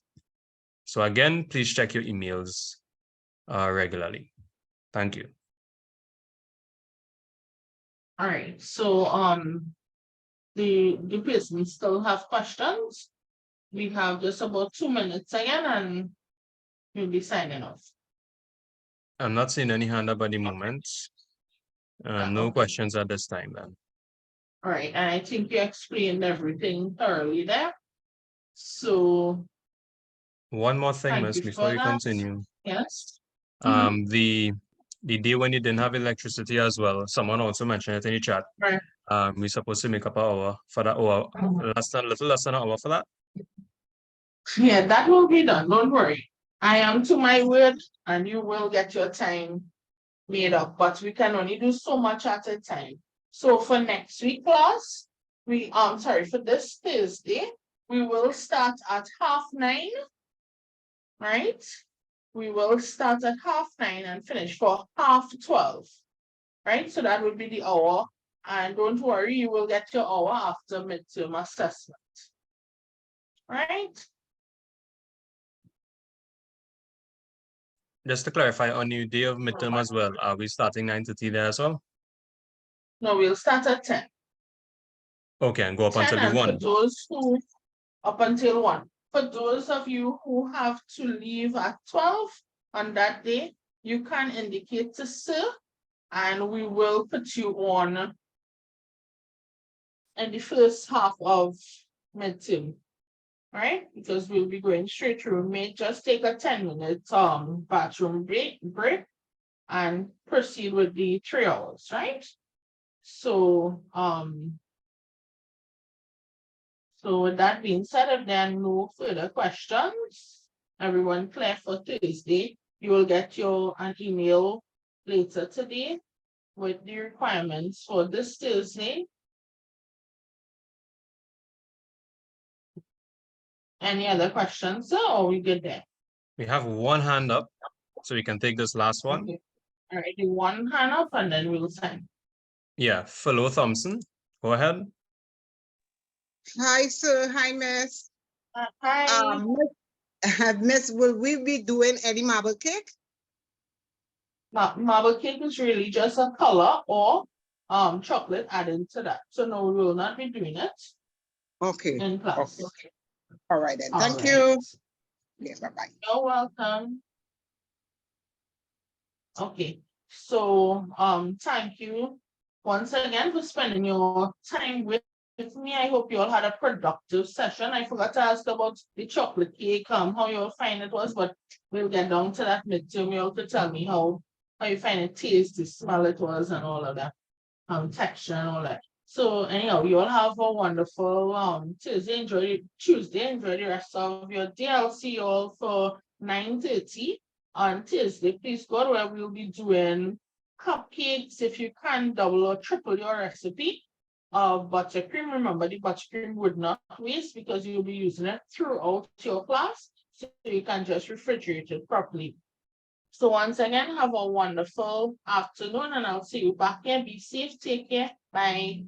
So again, please check your emails regularly. Thank you. All right, so the person still have questions. We have just about 2 minutes again, and we'll be signing off. I'm not seeing any hand up at the moment. No okay. questions at this time then. All right, and I think you explained everything thoroughly there. So One more thing, thank Miss, you before for you that. continue. Yes. The day when you didn't have electricity as well, someone also mentioned it in the chat. Right. We're supposed to make up an hour for that hour, little less than an hour for that. Yeah, that will be done. Don't worry. I am to my word, and you will get your time made up, but we can only do so much at a time. So for next week class, for this Thursday, we will start at 9:30, right? We will start at 9:30 and finish for 12:30, right? So that would be the hour. And don't worry, you will get your hour after midterm assessment, right? Just to clarify, on the day of midterm as well, are we starting 9:30 there as well? No, we'll start at 10. Okay, and go up 10, until and the for 1. those who up until 1. For those of you who have to leave at 12 on that day, you can indicate to Sir, and we will put you on in the first half of midterm, right? Because we'll be going straight through. May just take a 10-minute bathroom break and proceed with the 3 hours, right? So so with that being said, if there are no further questions, everyone clear for Thursday. You will get an email later today with the requirements for this Thursday. Any other questions? Or we good there? We have one hand up, so we can take this last one. Okay. All right, do one hand up and then we'll sign. Yeah, Philo Thompson, go ahead. Hi, sir. Hi, Miss. Hi. Miss, will we be doing any marble cake? Marble cake is really just a color or chocolate added to that. So no, we will not be doing it. Okay. In class. Okay. All right then. All Thank right. you. Yeah, bye-bye. You're welcome. Okay, so thank you once again for spending your time with me. I hope you all had a productive session. I forgot to ask about the chocolate cake, how you all find it was, but we'll get down to that midterm. You all could tell me how you find it tasty, smell it was, and all of that, texture and all that. So anyhow, you all have a wonderful Tuesday. Enjoy the rest of your day. I'll see you all for 9:30 on Tuesday. Please go where we'll be doing cupcakes. If you can, double or triple your recipe of buttercream. Remember, the buttercream would not waste because you'll be using it throughout your class, so you can just refrigerate it properly. So once again, have a wonderful afternoon, and I'll see you back here. Be safe. Take care. Bye.